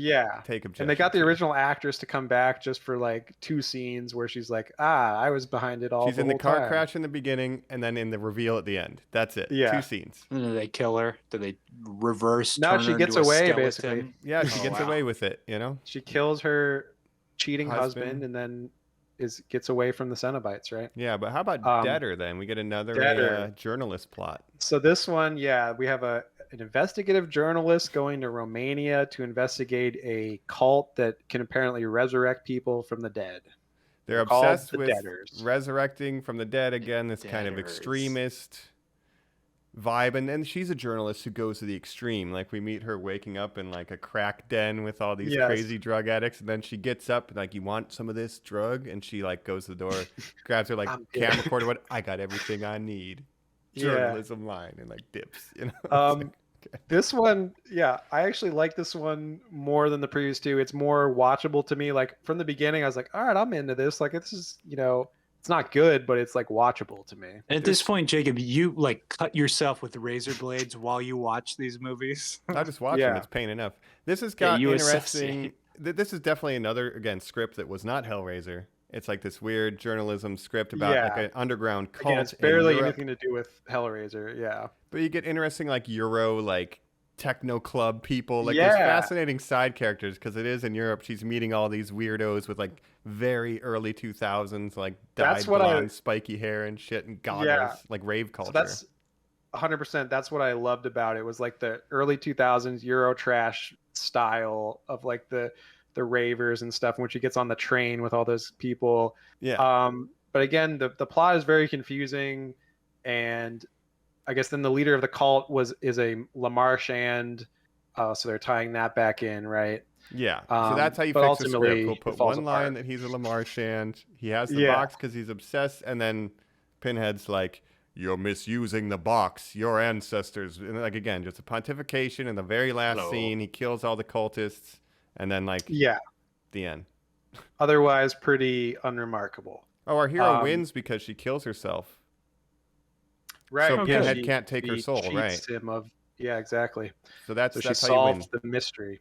take objection And they got the to. original actress to come back just for like 2 scenes where she's like, I was behind it all. She's in the whole car time. crash in the beginning and then in the reveal at the end. That's it. Yeah. 2 scenes. Do they kill her? Do they reverse? No, turn she her gets into a away, skeleton? basically. Yeah, she Oh, gets wow. away with it, you know? She kills her cheating Husband. husband and then gets away from the Cenobites, right? Yeah, but how about Um, Deader then? We get another Deader. journalist plot. So this one, we have an investigative journalist going to Romania to investigate a cult that can apparently resurrect people from the dead. They're called obsessed the with Deaders. resurrecting from the dead again, this kind of Deaders. extremist vibe. And she's a journalist who goes to the extreme. Like, we meet her waking up in like a crack den with all these Yes. crazy drug addicts, and then she gets up and like, you want some of this drug? And she like goes to the door, grabs her like I'm good. camcorder, what I got everything I need. Yeah. Journalism line, and like dips, you know. It's Um, like, This one, yeah, I actually like this one more than the previous two. It's more watchable to me. Like from the beginning, I was like, all right, I'm into this. Like this is, it's not good, but it's like watchable to me. And at this point, Jacob, you like cut yourself with razor blades while you watch these movies. I just watch them. It's pain enough. This has got you interesting. This is definitely another script that was not Hellraiser. It's like this weird journalism script about like an underground cult. Again, it's barely anything to do with Hellraiser. Yeah, but you get interesting like Euro like techno club people. Like there's fascinating side characters because it is in Europe. She's meeting all these weirdos with like very early 2000s like dyed blonde, spiky hair and shit and goggles, like rave culture. So that's 100%. That's what I loved about it. Was like the early 2000s Euro trash style of like the ravers and stuff, when she gets on the train with all those people. But again, the plot is very confusing, and I guess then the leader of the cult is a LaMarchand, so they're tying that back in, right? So that's how you fix the script. We'll put one line that he's a LaMarchand. He has the box because he's obsessed, and then Pinhead's like, "You're misusing the box. Your ancestors." And like again, just a pontification. In the very last scene, he kills all the cultists. And then, like, the end. Otherwise, pretty unremarkable. Oh, our hero wins because she kills herself. Right. So Pinhead can't take her soul, right? Yeah, exactly. So that's she how solves you win. the mystery.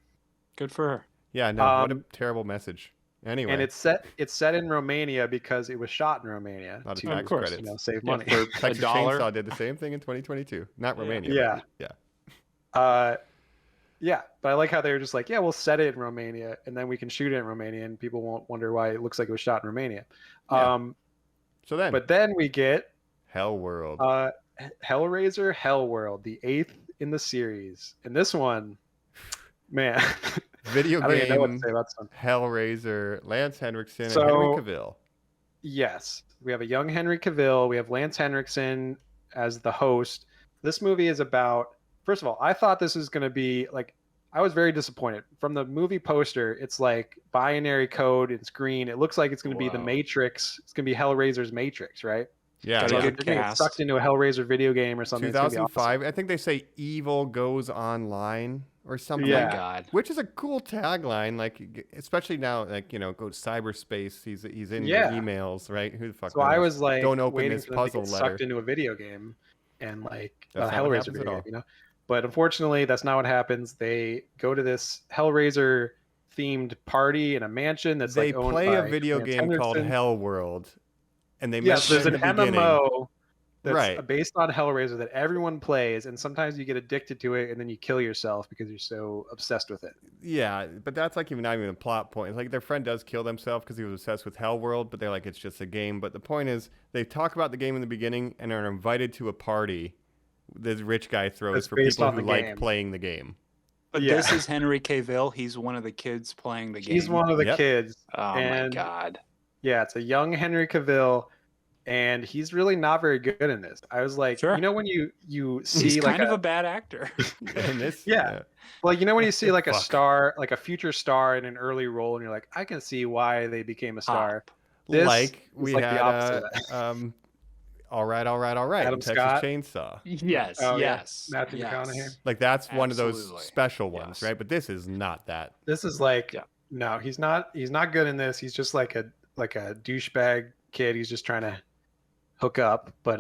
Good for her. Yeah, no, what a terrible message. Anyway. And it's set in Romania because it was shot in Romania. Not tax credits. Save money. Texas Chainsaw did the same thing in 2022. Not Romania. Yeah, but I like how they were just like, yeah, we'll set it in Romania, and then we can shoot it in Romania, and people won't wonder why it looks like it was shot in Romania. But then we get Hellworld. Hellraiser Hellworld, the 8th in the series. And this one, man. Video game, I don't even know what to say about this one. Hellraiser, Lance Henriksen, and Henry Cavill. Yes, we have a young Henry Cavill. We have Lance Henriksen as the host. This movie is about... First of all, I thought this was going to be like, I was very disappointed. From the movie poster, it's like binary code, it's green. It looks like it's going to be the Matrix. It's going to be Hellraiser's Matrix, right? Yeah. So you're going to get sucked into a Hellraiser video game or something. 2005. Awesome. I think they say evil goes online or something. Yeah. Oh my God. Which is a cool tagline, like especially now, like, go to cyberspace. He's in your emails, right? Who the fuck? So knows? I was like, don't open this puzzle letter. Sucked into a video game, and like a Hellraiser video game, But unfortunately, that's not what happens. They go to this Hellraiser themed party in a mansion that's they owned play by a video Lance game called Henriksen. Hellworld, and they there's an MMO that's right. based on Hellraiser that everyone plays, and sometimes you get addicted to it and then you kill yourself because you're so obsessed with it. Yeah, but that's like not even a plot point. It's like their friend does kill themselves because he was obsessed with Hellworld, but they're like, it's just a game. But the point is, they talk about the game in the beginning and are invited to a party the rich guy throws for people who like playing the game. But this is Henry Cavill. He's one of the kids playing the game. He's one of the kids. Oh my God. Yeah, it's a young Henry Cavill, and he's really not very good in this. I was like, when you see he's like kind of a bad actor. in this, Well, when you see like a star, like a future star in an early role, and you're like, I can see why they became a star. This like we like had the opposite. All right. Adam Texas Scott. Chainsaw. Yes. Matthew McConaughey. Like that's one of those special ones, right? But this is not that. This is like no, he's not good in this. He's just like a douchebag kid. He's just trying to hook up. But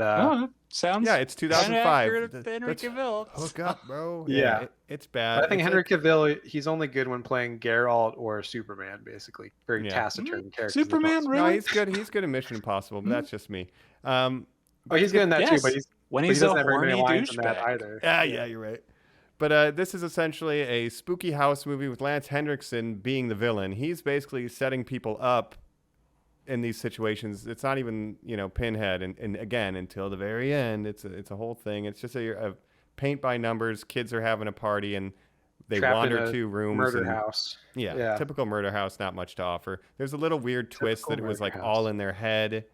sounds it's 2005. Henry Cavill. Hook up, bro. Yeah. It's bad. But I think Henry Cavill, he's only good when playing Geralt or Superman, basically. Very taciturn character. Superman, really? No, he's good. He's good in Mission Impossible, but that's just me. He's good in that too, but he's doesn't a have very many horny lines in that douchebag either. Yeah, you're right. But this is essentially a spooky house movie with Lance Henriksen being the villain. He's basically setting people up in these situations. It's not even, Pinhead. And again, until the very end, it's a whole thing. It's just a paint by numbers. Kids are having a party and they wander to rooms. Murder house. Yeah, typical murder house, not much to offer. There's a little weird twist that it was like all in their head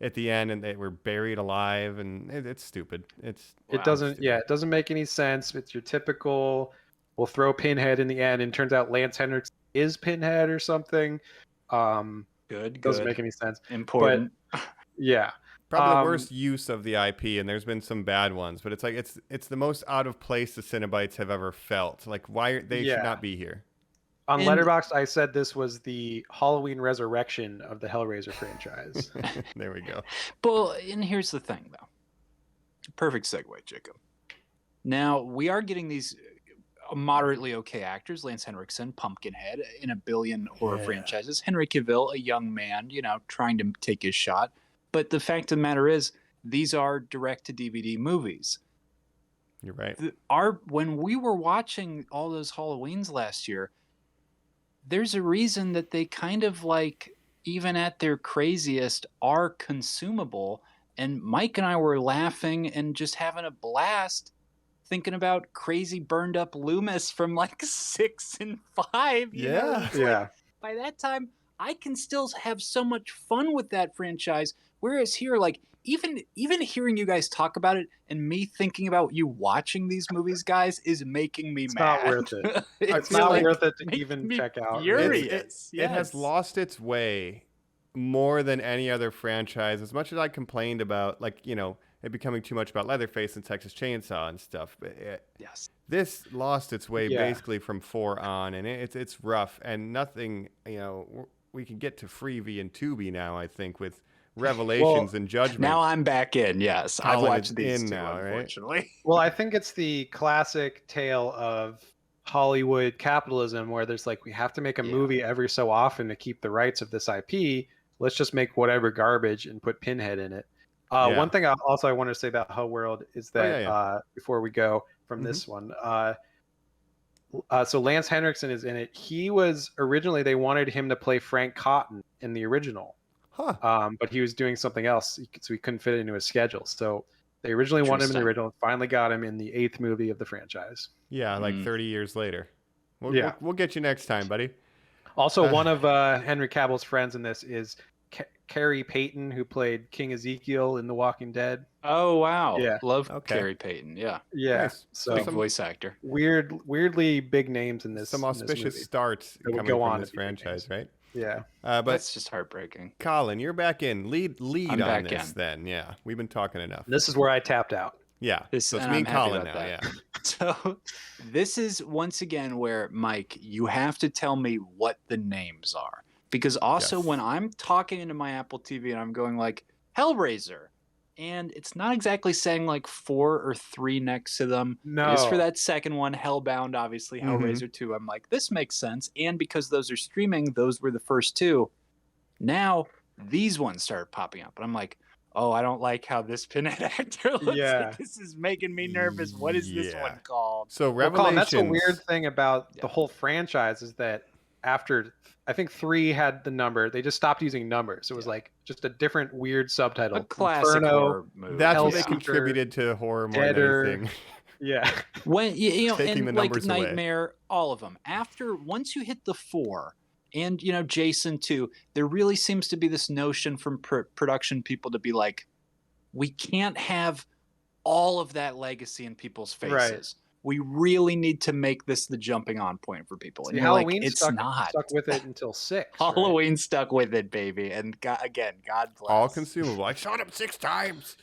at the end, and they were buried alive, and it's stupid. It doesn't make any sense. It's your typical, we'll throw Pinhead in the end, and it turns out Lance Henriksen is Pinhead or something. Good. Doesn't make any sense. Important. But, yeah. Probably the worst use of the IP, and there's been some bad ones, but it's like it's the most out of place the Cenobites have ever felt. Like why they should not be here. On Letterboxd, I said this was the Halloween resurrection of the Hellraiser franchise. There we go. Well, and here's the thing, though. Perfect segue, Jacob. Now, we are getting these moderately okay actors. Lance Henriksen, Pumpkinhead, in a billion horror franchises. Henry Cavill, a young man, trying to take his shot. But the fact of the matter is, these are direct-to-DVD movies. You're right. When we were watching all those Halloweens last year, there's a reason that they kind of like, even at their craziest, are consumable. And Mike and I were laughing and just having a blast thinking about crazy burned up Loomis from like 6 and 5. You know? Yeah. By that time, I can still have so much fun with that franchise. Whereas here, like, even hearing you guys talk about it and me thinking about you watching these movies, guys, is making me mad. Not worth it. It's not like, worth it to even check out. Furious. It has lost its way more than any other franchise. As much as I complained about, like, it becoming too much about Leatherface and Texas Chainsaw and stuff, but this lost its way basically from 4 on, and it's rough, and nothing. We can get to Freebie and Tubi now, I think, with Revelations and Judgment. Now I'm back in. Yes, I've watched these two, now, unfortunately. Right? Well, I think it's the classic tale of Hollywood capitalism, where there's like, we have to make a movie every so often to keep the rights of this IP. Let's just make whatever garbage and put Pinhead in it. One thing I want to say about Hellworld is that before we go from this one, so Lance Henriksen is in it. He was originally, they wanted him to play Frank Cotton in the original. But he was doing something else, so he couldn't fit it into his schedule. So they originally wanted him in the original, finally got him in the 8th movie of the franchise. Yeah, like 30 years later. We'll get you next time, buddy. Also, one of Henry Cavill's friends in this is Carrie Payton, who played King Ezekiel in The Walking Dead. Oh, wow. Yeah. Love Carrie Payton. Yeah. Nice. So big voice actor. Weirdly big names in this. Some auspicious starts coming from this franchise, right? Yeah. But that's just heartbreaking. Colin, you're back in. Lead I'm on back this in. then. Yeah. We've been talking enough. This is where I tapped out. Yeah. So it's me and Colin now. Yeah. So this is once again where, Mike, you have to tell me what the names are. Because also when I'm talking into my Apple TV and I'm going like Hellraiser, and it's not exactly saying like 4 or 3 next to them. No. It's for that second one, Hellbound, obviously, Hellraiser 2. I'm like, this makes sense. And because those are streaming, those were the first 2. Now these ones started popping up. And I'm like, oh, I don't like how this Pinhead actor looks. Like, this is making me nervous. What is this one called? So Revelations. Colin, that's a weird thing about the whole franchise is that after, I think 3 had the number, they just stopped using numbers. It was like just a different weird subtitle. A classic horror movie. That's what they contributed to horror more than anything. Yeah. When Taking and the like numbers away. Nightmare, all of them. Once you hit the 4, and Jason too, there really seems to be this notion from production people to be like, we can't have all of that legacy in people's faces. Right. We really need to make this the jumping on point for people. And Halloween it's stuck with it until 6. Halloween stuck with it, baby. And God bless. All consumable. I shot him 6 times.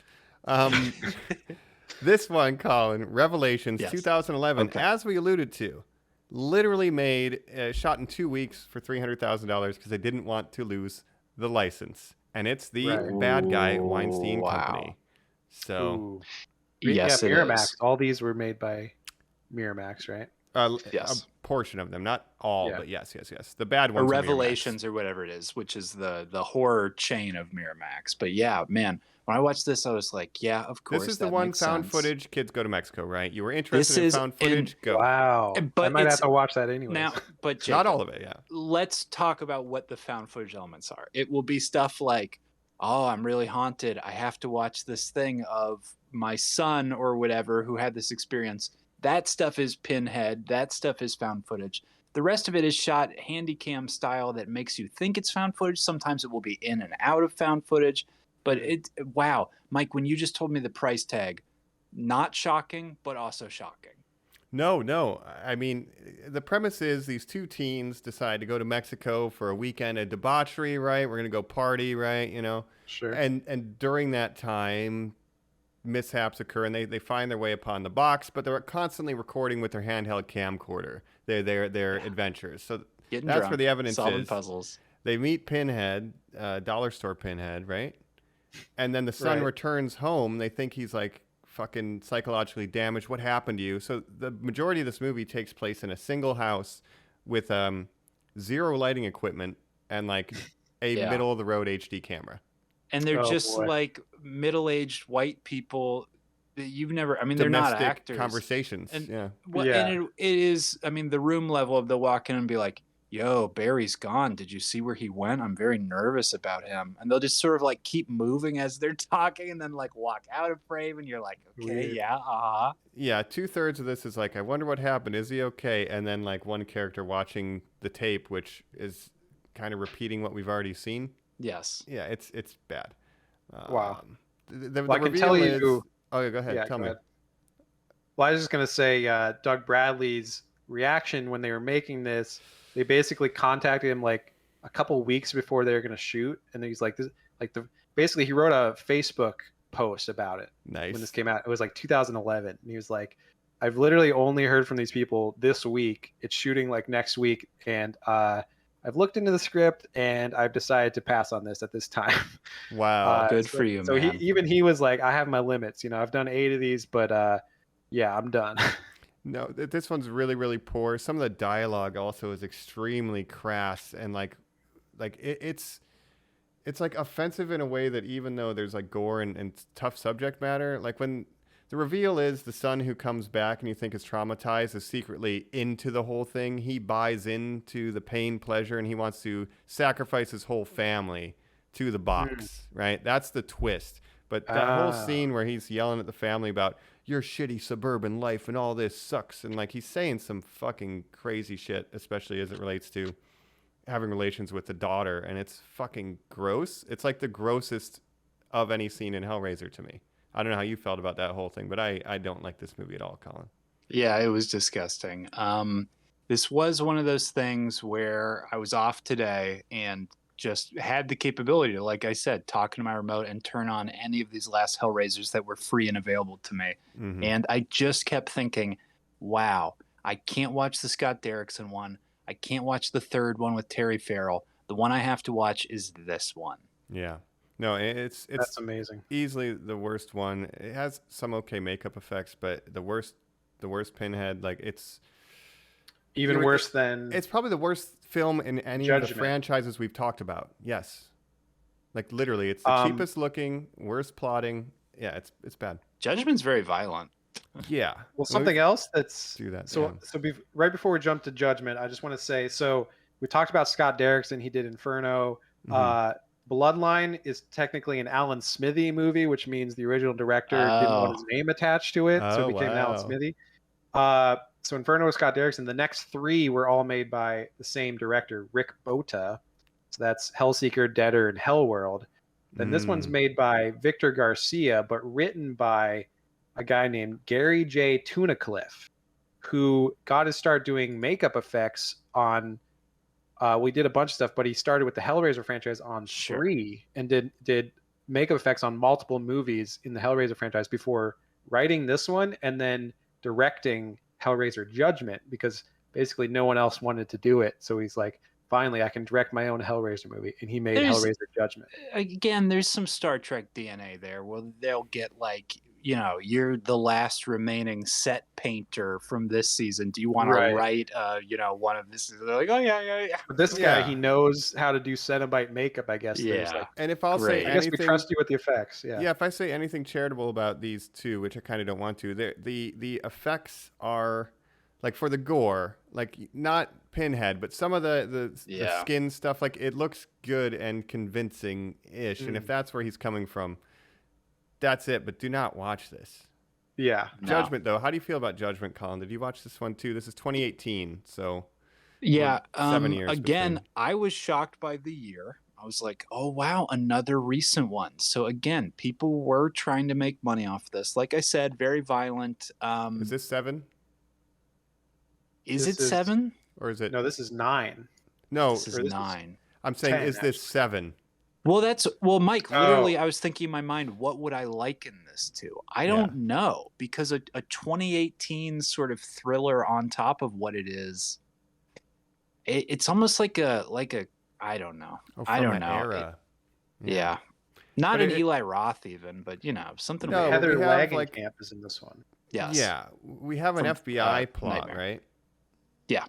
This one, Colin, Revelations 2011, as we alluded to, literally made, shot in 2 weeks for $300,000 because they didn't want to lose the license. And it's the bad guy Weinstein Company. So, yes, Miramax. All these were made by Miramax, right? Yes. A portion of them, not all, but yes. The bad ones. Or Revelations or whatever it is, which is the horror chain of Miramax. But yeah, man, when I watched this, I was like, yeah, of course. This is the one found footage. Kids go to Mexico, right? You were interested in found footage. Go. Wow. But I might have to watch that anyway. Now, but Jacob, not all of it. Yeah. Let's talk about what the found footage elements are. It will be stuff like, oh, I'm really haunted. I have to watch this thing of my son or whatever who had this experience. That stuff is Pinhead. That stuff is found footage. The rest of it is shot handycam style that makes you think it's found footage. Sometimes it will be in and out of found footage. But wow, Mike, when you just told me the price tag, not shocking, but also shocking. No. I mean, the premise is these two teens decide to go to Mexico for a weekend of debauchery, right? We're gonna go party, right? You know, Sure. and during that time, mishaps occur, and they find their way upon the box, but they're constantly recording with their handheld camcorder their adventures. So Getting that's drunk, where the evidence solving is. puzzles. They meet Pinhead, dollar store Pinhead, right? And then the son Right. returns home. They think he's like fucking psychologically damaged. What happened to you? So the majority of this movie takes place in a single house with zero lighting equipment and like a Yeah. middle of the road HD camera. And they're Oh, just boy. like middle-aged white people that you've never. I mean, they're not Domestic actors. conversations. And yeah. Well, Yeah. and it is. I mean, the room level of they'll walk in and be like, "Yo, Barry's gone. Did you see where he went? I'm very nervous about him." And they'll just sort of like keep moving as they're talking, and then like walk out of frame, and you're like, "Okay, Weird. yeah, uh-huh." Yeah, 2/3 of this is like, I wonder what happened. Is he okay? And then like one character watching the tape, which is kind of repeating what we've already seen. Yes. Yeah, it's bad. Wow. The Well, I can reveal tell is, you. Oh, yeah, go ahead. Yeah, Tell go me. ahead. Well, I was just gonna say, Doug Bradley's reaction when they were making this, they basically contacted him like a couple weeks before they were gonna shoot, and he's like, "This, like basically he wrote a Facebook post about it Nice. when this came out. It was like 2011, and he was like, I've literally only heard from these people this week. It's shooting like next week, and I've looked into the script and I've decided to pass on this at this time." Wow. Good for you, so man. he was like, I have my limits. You know, I've done 8 of these, but yeah, I'm done. No, this one's really, really poor. Some of the dialogue also is extremely crass and it's like offensive in a way that even though there's like gore and tough subject matter, like when the reveal is the son who comes back and you think is traumatized is secretly into the whole thing. He buys into the pain, pleasure, and he wants to sacrifice his whole family to the box, right? That's the twist. But that whole scene where he's yelling at the family about your shitty suburban life and all this sucks, and like he's saying some fucking crazy shit, especially as it relates to having relations with the daughter, and it's fucking gross. It's like the grossest of any scene in Hellraiser to me. I don't know how you felt about that whole thing, but I don't like this movie at all, Colin. Yeah, it was disgusting. This was one of those things where I was off today and just had the capability to, like I said, talk into my remote and turn on any of these last Hellraisers that were free and available to me. Mhm. And I just kept thinking, wow, I can't watch the Scott Derrickson one. I can't watch the third one with Terry Farrell. The one I have to watch is this one. Yeah. No, it's That's amazing. easily the worst one. It has some okay makeup effects, but the worst Pinhead, like it's Even You know, worse than it's probably the worst film in any of the Judgment. franchises we've talked about. Yes. Like literally, it's the cheapest looking, worst plotting. Yeah, it's bad. Judgment's very violent. Yeah. Well, something else that's do that, So, yeah. right before we jump to Judgment, I just want to say, so we talked about Scott Derrickson. He did Inferno. Mhm. Bloodline is technically an Alan Smithy movie, which means the original director didn't want his name attached to it, so Oh, it became Alan wow. Smithy. So Inferno was Scott Derrickson. The next 3 were all made by the same director, Rick Bota. So that's Hellseeker, Deader, and Hellworld. Then this one's made by Victor Garcia, but written by a guy named Gary J. Tunnicliffe, who got to start doing makeup effects on. We did a bunch of stuff, but he started with the Hellraiser franchise on 3 and did makeup effects on multiple movies in the Hellraiser franchise before writing this one and then directing Hellraiser Judgment, because basically no one else wanted to do it. So he's like, finally, I can direct my own Hellraiser movie, and he made Hellraiser Judgment. Again, there's some Star Trek DNA there. Well, they'll get like, you know, you're the last remaining set painter from this season. Do you want to write, you know, one of this? They're like, oh yeah. But this guy, Yeah. he knows how to do Cenobite makeup, I guess. There's Yeah. like, And if I'll Great. say I guess we anything, trust you with the effects. Yeah. yeah, if I say anything charitable about these two, which I kind of don't want to, the effects are like for the gore, like not Pinhead, but some of the skin stuff, like it looks good and convincing-ish. And if that's where he's coming from, that's it. But do not watch this. Yeah. No. Judgment, though. How do you feel about Judgment, Colin? Did you watch this one too? This is 2018, so Yeah. 7 years Again, between. I was shocked by the year. I was like, oh, wow, another recent one. So again, people were trying to make money off this. Like I said, very violent. Is this 7? Is This it 7? Or is it? No, this is 9. No, This is or this is 9. I'm saying, 10, is this 7? Well, Mike, literally, Oh. I was thinking in my mind, what would I liken this to? I Yeah. don't know, because a 2018 sort of thriller on top of what it is, it's almost like a I don't know. Oh, I from don't that know. era. Yeah. Not But an it- Eli Roth even, but something No, weird. Heather we have, Langenkamp is in this one. Yes. Yeah, we have an From, FBI plot, Nightmare. right? Yeah.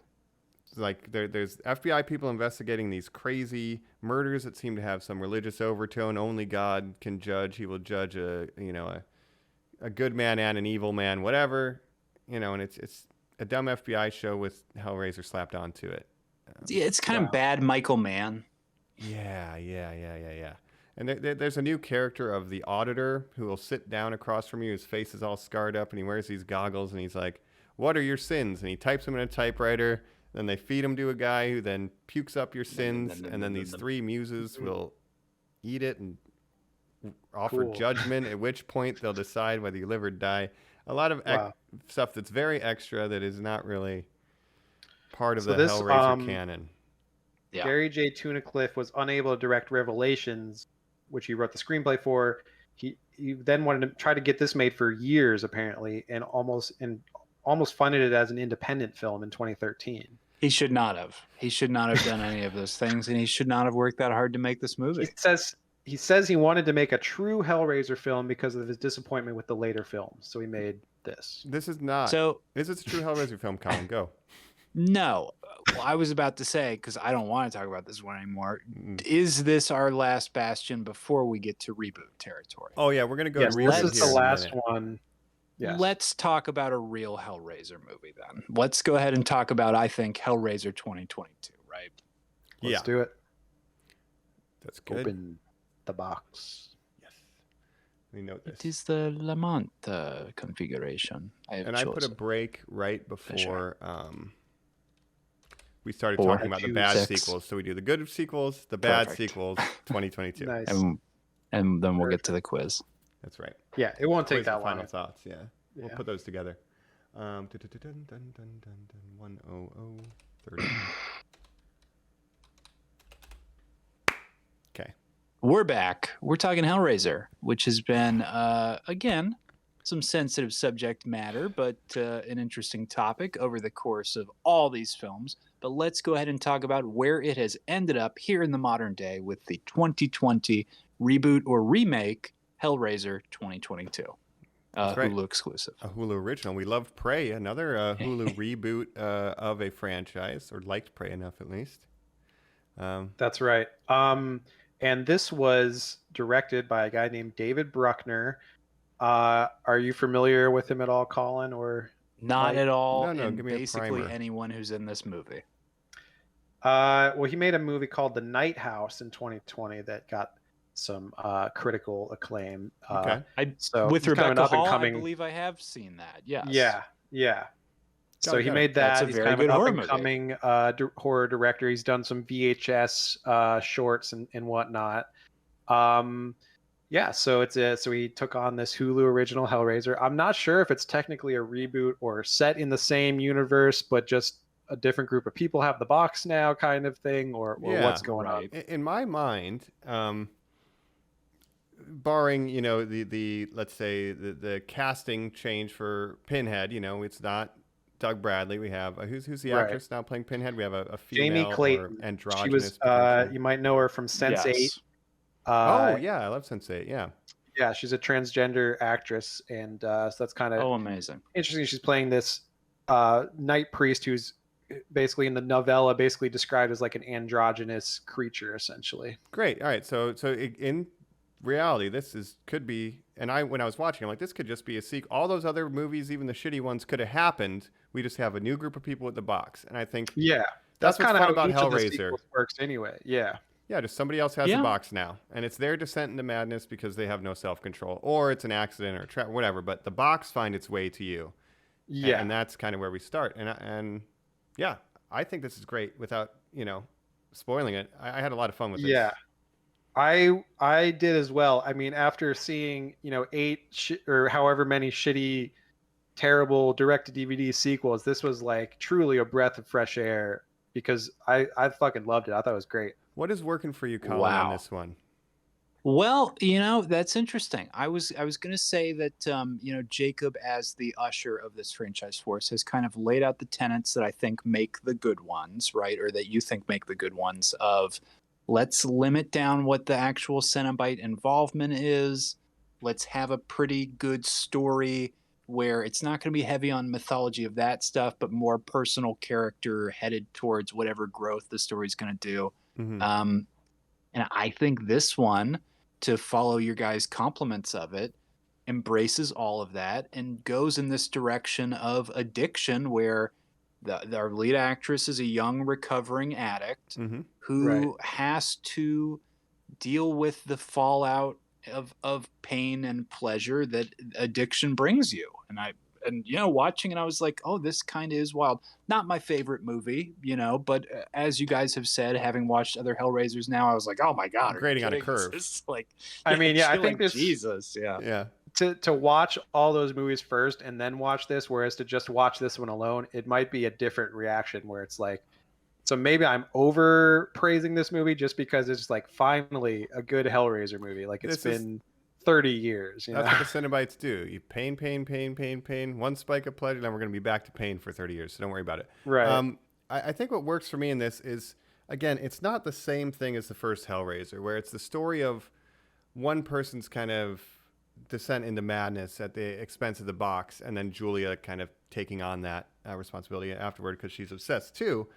Like there's FBI people investigating these crazy murders that seem to have some religious overtone. Only God can judge. He will judge a good man and an evil man, whatever. And it's a dumb FBI show with Hellraiser slapped onto it. Yeah, it's kind of bad Michael Mann. Yeah. And there's a new character of the auditor who will sit down across from you. His face is all scarred up, and he wears these goggles, and he's like, "What are your sins?" And he types them in a typewriter. Then they feed them to a guy who then pukes up your sins, and then these 3 muses will eat it and offer Cool. judgment, at which point they'll decide whether you live or die. A lot of stuff that's very extra that is not really part of So the this, Hellraiser canon. Yeah. Gary J. Tunnicliffe was unable to direct Revelations, which he wrote the screenplay for. He then wanted to try to get this made for years, apparently, and almost funded it as an independent film in 2013. He should not have. He should not have done any of those things, and he should not have worked that hard to make this movie. He says he wanted to make a true Hellraiser film because of his disappointment with the later films, so he made this. This is not. So, Is this a true Hellraiser film, Colin? Go. no. Well, I was about to say, because I don't want to talk about this one anymore, is this our last bastion before we get to reboot territory? Oh, yeah, we're going to go Yes, to this reboot is here the in a last minute. one. Yes. Let's talk about a real Hellraiser movie then. Let's go ahead and talk about, I think, Hellraiser 2022, right? Let's do it. That's good. Open the box. Yes. We note this. It is the Lamont configuration. I put a break right before Sure. we started 4, talking about the 2, bad 6. sequels. So we do the good sequels, the bad Perfect. sequels, 2022. Nice. and then we'll get to the quiz. That's right. Yeah, it won't take Quiz that and long. final thoughts, yeah. We'll Yeah. put those together. 10030. Okay. We're back. We're talking Hellraiser, which has been, again, some sensitive subject matter, but an interesting topic over the course of all these films. But let's go ahead and talk about where it has ended up here in the modern day with the 2020 reboot or remake Hellraiser 2022. That's right. Hulu exclusive. A Hulu original. We loved Prey, another Hulu reboot of a franchise, or liked Prey enough at least. That's right. And this was directed by a guy named David Bruckner. Are you familiar with him at all, Colin? Or Not at all. No, and give me a basically primer. anyone who's in this movie. well, he made a movie called The Night House in 2020 that got some critical acclaim. Okay. So With he's kind of Rebecca an up and Hall, I coming. believe I have seen that. Yes. Yeah. So he got it. made That's that. a He's very kind of good an horror up movie. and coming horror director. He's done some VHS shorts and whatnot. Yeah, so so he took on this Hulu original Hellraiser. I'm not sure if it's technically a reboot or set in the same universe, but just a different group of people have the box now, kind of thing, or Yeah, what's going right. on. In my mind, barring the let's say the casting change for Pinhead, it's not Doug Bradley. We have who's the Right. actress now playing Pinhead? We have a Jamie female Clayton. or androgynous. She was, potentially. you might know her from Sense8. Yes. Oh yeah, I love Sense8. Yeah. Yeah, she's a transgender actress, and so that's kind of Oh, amazing. interesting. She's playing this night priest who's basically in the novella basically described as like an androgynous creature, essentially. Great. All right. So in reality, could be. And when I was watching, I'm like, this could just be a sequel. All those other movies, even the shitty ones, could have happened. We just have a new group of people with the box, and I think Yeah, that's what's kind of fun how about each of the Hellraiser. sequels works anyway. Yeah. Yeah, just somebody else has Yeah. the box now, and it's their descent into madness because they have no self-control, or it's an accident or a trap, whatever. But the box finds its way to you. Yeah. and that's kind of where we start. And yeah, I think this is great without spoiling it. I had a lot of fun with this. Yeah. I did as well. I mean, after seeing 8 or however many shitty terrible direct-to-DVD sequels, this was like truly a breath of fresh air because I fucking loved it. I thought it was great. What is working for you, Colin, on Wow. this one? Well, that's interesting. I was going to say that Jacob as the usher of this franchise force has kind of laid out the tenets that I think make the good ones, right? Or that you think make the good ones of let's limit down what the actual Cenobite involvement is. Let's have a pretty good story where it's not going to be heavy on mythology of that stuff, but more personal character headed towards whatever growth the story's going to do. Mm-hmm. And I think this one, to follow your guys' compliments of it, embraces all of that and goes in this direction of addiction where our lead actress is a young recovering addict Mm-hmm. who has to deal with the fallout of pain and pleasure that addiction brings you. And watching it, I was like, oh, this kind of is wild. Not my favorite movie, but as you guys have said, having watched other Hellraisers now, I was like, oh my God. Grading on a curve. I think this, Jesus. Yeah. Yeah. To watch all those movies first and then watch this, whereas to just watch this one alone, it might be a different reaction where it's like, so maybe I'm over praising this movie just because it's like finally a good Hellraiser movie. Like it's been 30 years. That's what the Cenobites do. You pain. One spike of pleasure, then we're going to be back to pain for 30 years. So don't worry about it. Right. I think what works for me in this is, again, it's not the same thing as the first Hellraiser, where it's the story of one person's kind of descent into madness at the expense of the box, and then Julia kind of taking on that responsibility afterward because she's obsessed too.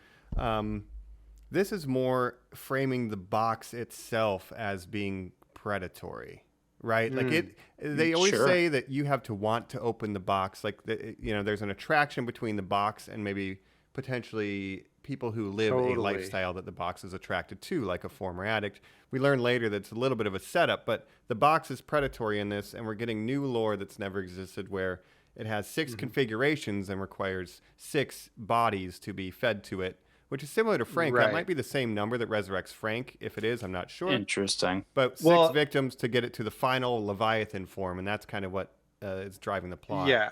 This is more framing the box itself as being predatory, right? Like they always say that you have to want to open the box. Like, there's an attraction between the box and maybe potentially people who live a lifestyle that the box is attracted to, like a former addict. We learn later that it's a little bit of a setup, but the box is predatory in this, and we're getting new lore that's never existed where it has 6 configurations and requires 6 bodies to be fed to it, which is similar to Frank. Right. That might be the same number that resurrects Frank. If it is, I'm not sure. Interesting. But 6 victims to get it to the final Leviathan form, and that's kind of what is driving the plot. Yeah.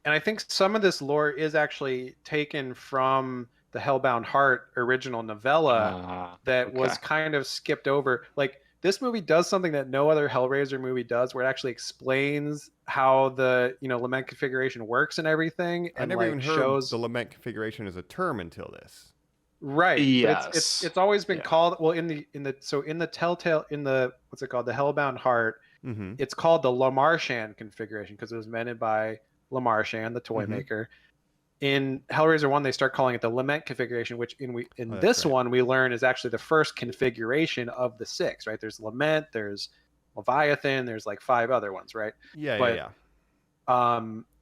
And I think some of this lore is actually taken from the Hellbound Heart original novella that was kind of skipped over. Like, this movie does something that no other Hellraiser movie does, where it actually explains how the lament configuration works and everything. And I never even heard the lament configuration as a term until this. Right. Yes. It's always been called, well, in the Telltale, what's it called, the Hellbound Heart, it's called the Lamarchand configuration because it was invented by Lamarchand, the toy maker. In Hellraiser 1, they start calling it the lament configuration, which in this one we learn is actually the first configuration of the 6, right? There's lament, there's Leviathan, there's like 5 other ones, right? Yeah.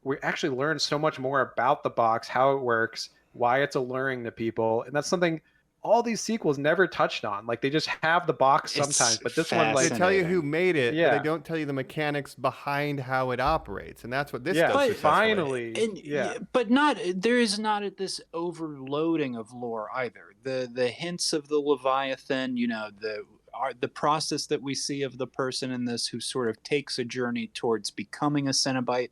We actually learn so much more about the box, how it works, why it's alluring to people, and that's something all these sequels never touched on. Like, they just have the box sometimes, but this one, like, they tell you who made it, but they don't tell you the mechanics behind how it operates, and that's what this does. But finally, but there is not this overloading of lore either. The hints of the Leviathan, the process that we see of the person in this who sort of takes a journey towards becoming a Cenobite.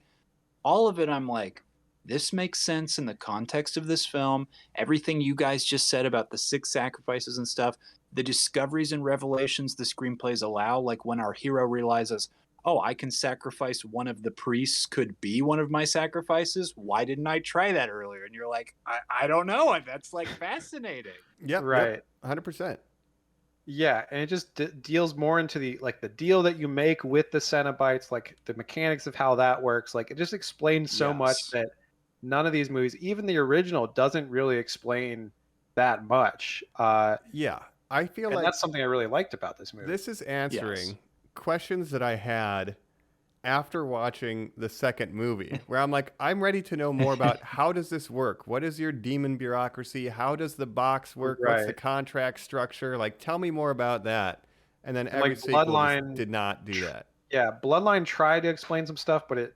All of it, I'm like, this makes sense in the context of this film. Everything you guys just said about the 6 sacrifices and stuff, the discoveries and revelations the screenplays allow, like when our hero realizes, oh, I can sacrifice one of the priests could be one of my sacrifices. Why didn't I try that earlier? And you're like, I don't know. That's like fascinating. Yep. Right. 100%. Yeah, and it just deals more into the deal that you make with the Cenobites, like the mechanics of how that works. Like, it just explains so much that none of these movies, even the original, doesn't really explain that much. I feel like that's something I really liked about this movie. This is answering questions that I had after watching the second movie, where I'm like, I'm ready to know more about how does this work? What is your demon bureaucracy? How does the box work? What's the contract structure? Like, tell me more about that. And then every sequel Bloodline did not do that. Yeah, Bloodline tried to explain some stuff, but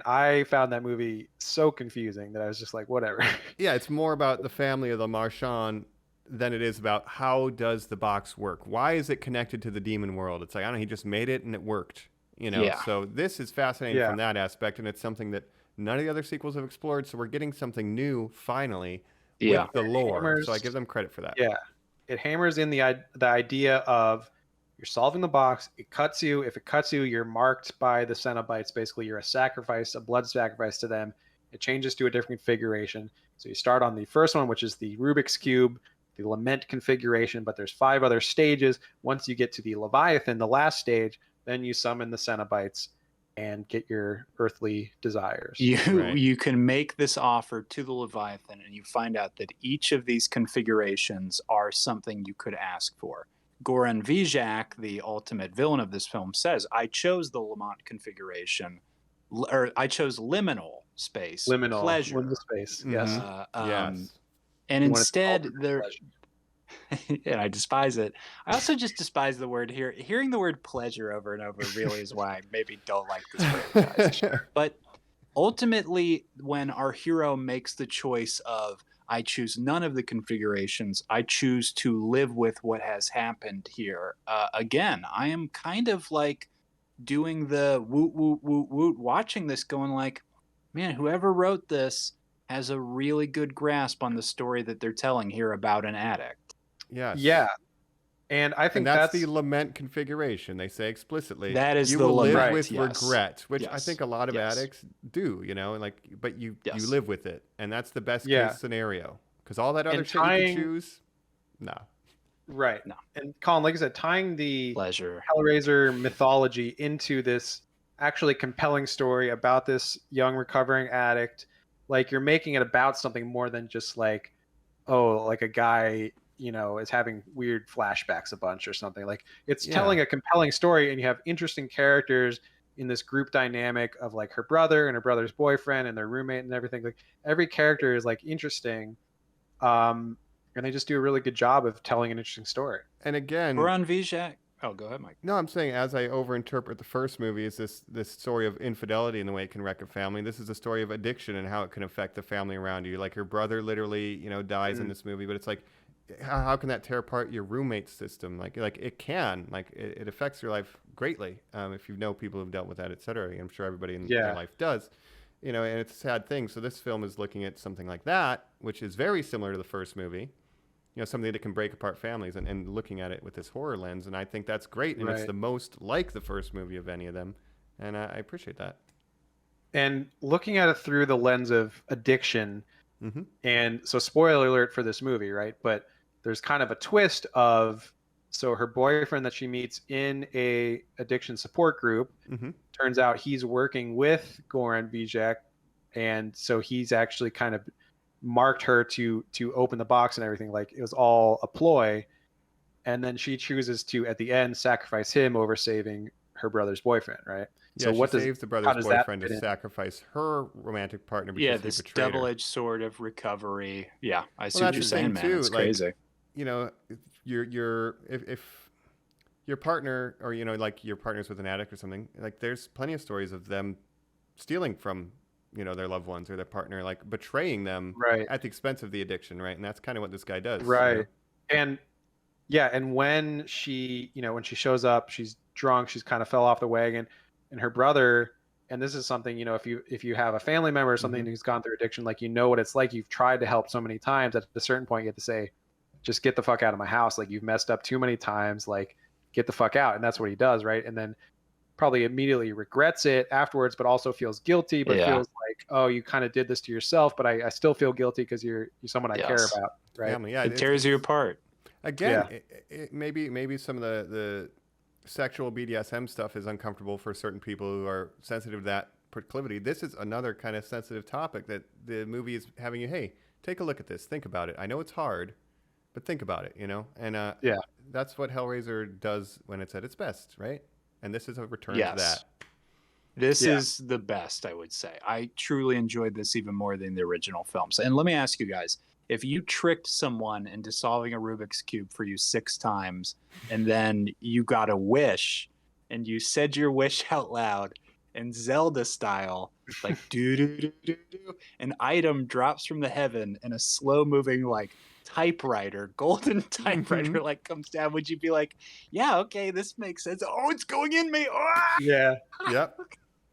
I found that movie so confusing that I was just like, whatever. Yeah, it's more about the family of the Marchand than it is about how does the box work? Why is it connected to the demon world? It's like, I don't know, he just made it and it worked. So this is fascinating from that aspect, and it's something that none of the other sequels have explored. So we're getting something new finally Yeah. with the lore. Hammers- So I give them credit for that. Yeah, it hammers in the idea of you're solving the box. It cuts you. If it cuts you, you're marked by the Cenobites. Basically, you're a sacrifice, a blood sacrifice to them. It changes to a different configuration. So you start on the first one, which is the Rubik's Cube, the Lament configuration, but there's 5 other stages. Once you get to the Leviathan, the last stage, then you summon the Cenobites and get your earthly desires. You can make this offer to the Leviathan, and you find out that each of these configurations are something you could ask for. Goran Visnjic, the ultimate villain of this film, says, I chose the Lamont configuration, or I chose liminal space, pleasure. Liminal space, Mhm. yes. Yes. And You wanna instead, solve it with there, pleasure. and I despise it. I also just despise the word here. Hearing the word pleasure over and over really is why I maybe don't like this franchise. But ultimately, when our hero makes the choice of, I choose none of the configurations, I choose to live with what has happened here. Again, I am kind of like doing the woot, woot, woot, woot, watching this going like, man, whoever wrote this has a really good grasp on the story that they're telling here about an addict. Yes. Yeah. And I think And that's the lament configuration. They say explicitly That is you the will live lament, with yes. regret, which I Yes. think a lot of Yes. addicts do, you know, like, but you Yes. live with it, and that's the best Yeah. case scenario. Because all that other And shit you tying- can choose, no. right. No. And Colin, like I said, tying the Pleasure. Hellraiser mythology into this actually compelling story about this young recovering addict, like you're making it about something more than just like, oh, like a guy, you know, is having weird flashbacks a bunch or something. Like it's Yeah. telling a compelling story, and you have interesting characters in this group dynamic of like her brother and her brother's boyfriend and their roommate and everything. Like every character is like interesting, and they just do a really good job of telling an interesting story. And again, Goran Visnjic. Oh, go ahead, Mike. no, I'm saying as I overinterpret the first movie, is this story of infidelity and the way it can wreck a family. This is a story of addiction and how it can affect the family around you. Like her brother literally, you know, dies in this movie, but it's like, how can that tear apart your roommate system? Like it can, like it affects your life greatly. If you know people who've dealt with that, et cetera. I'm sure everybody in their life does, you know, and it's a sad thing. So this film is looking at something like that, which is very similar to the first movie, you know, something that can break apart families and looking at it with this horror lens. And I think that's great. And it's the most like the first movie of any of them. And I appreciate that. And looking at it through the lens of addiction, Mm-hmm. and so spoiler alert for this movie, right? But there's kind of a twist of, so her boyfriend that she meets in a addiction support group, Mm-hmm. turns out he's working with Goran Visnjic, and so he's actually kind of marked her to open the box and everything. Like it was all a ploy, and then she chooses to at the end sacrifice him over saving her brother's boyfriend, right? Yeah, So she what saves the how brother's does that boyfriend fit to in? sacrifice her romantic partner because Yeah, he this betrayed her. double-edged sword of recovery. Yeah, I see Well, what you're that's the saying, thing, man. too, It's like, crazy. You know, if your partner, or you know, like your partner's with an addict or something, like there's plenty of stories of them stealing from, you know, their loved ones or their partner, like betraying them Right. at the expense of the addiction, right? And that's kind of what this guy does, you Right. know? And yeah, and when she, you know, when she shows up, she's drunk, she's kind of fell off the wagon, and her brother, and this is something, you know, if you have a family member or something who's gone through addiction, like you know what it's like, you've tried to help so many times, at a certain point you have to say, just get the fuck out of my house, like you've messed up too many times, like get the fuck out. And that's what he does, right? And then probably immediately regrets it afterwards, but also feels guilty, but feels like, oh, you kind of did this to yourself, but I still feel guilty because you're someone I care about, right? Family, yeah, It tears you apart. Again, maybe some of the sexual BDSM stuff is uncomfortable for certain people who are sensitive to that proclivity. This is another kind of sensitive topic that the movie is having you, hey, take a look at this, think about it. I know it's hard, but think about it, you know? And that's what Hellraiser does when it's at its best, right? And this is a return to that. This is the best, I would say. I truly enjoyed this even more than the original films. And let me ask you guys, if you tricked someone into solving a Rubik's Cube for you 6 times, and then you got a wish, and you said your wish out loud, and Zelda style, like do-do-do-do-do, an item drops from the heaven, and a slow-moving, like, typewriter, golden typewriter, like, comes down, would you be like, yeah, okay, this makes sense. Oh, it's going in me! Ah! Yeah. Yep.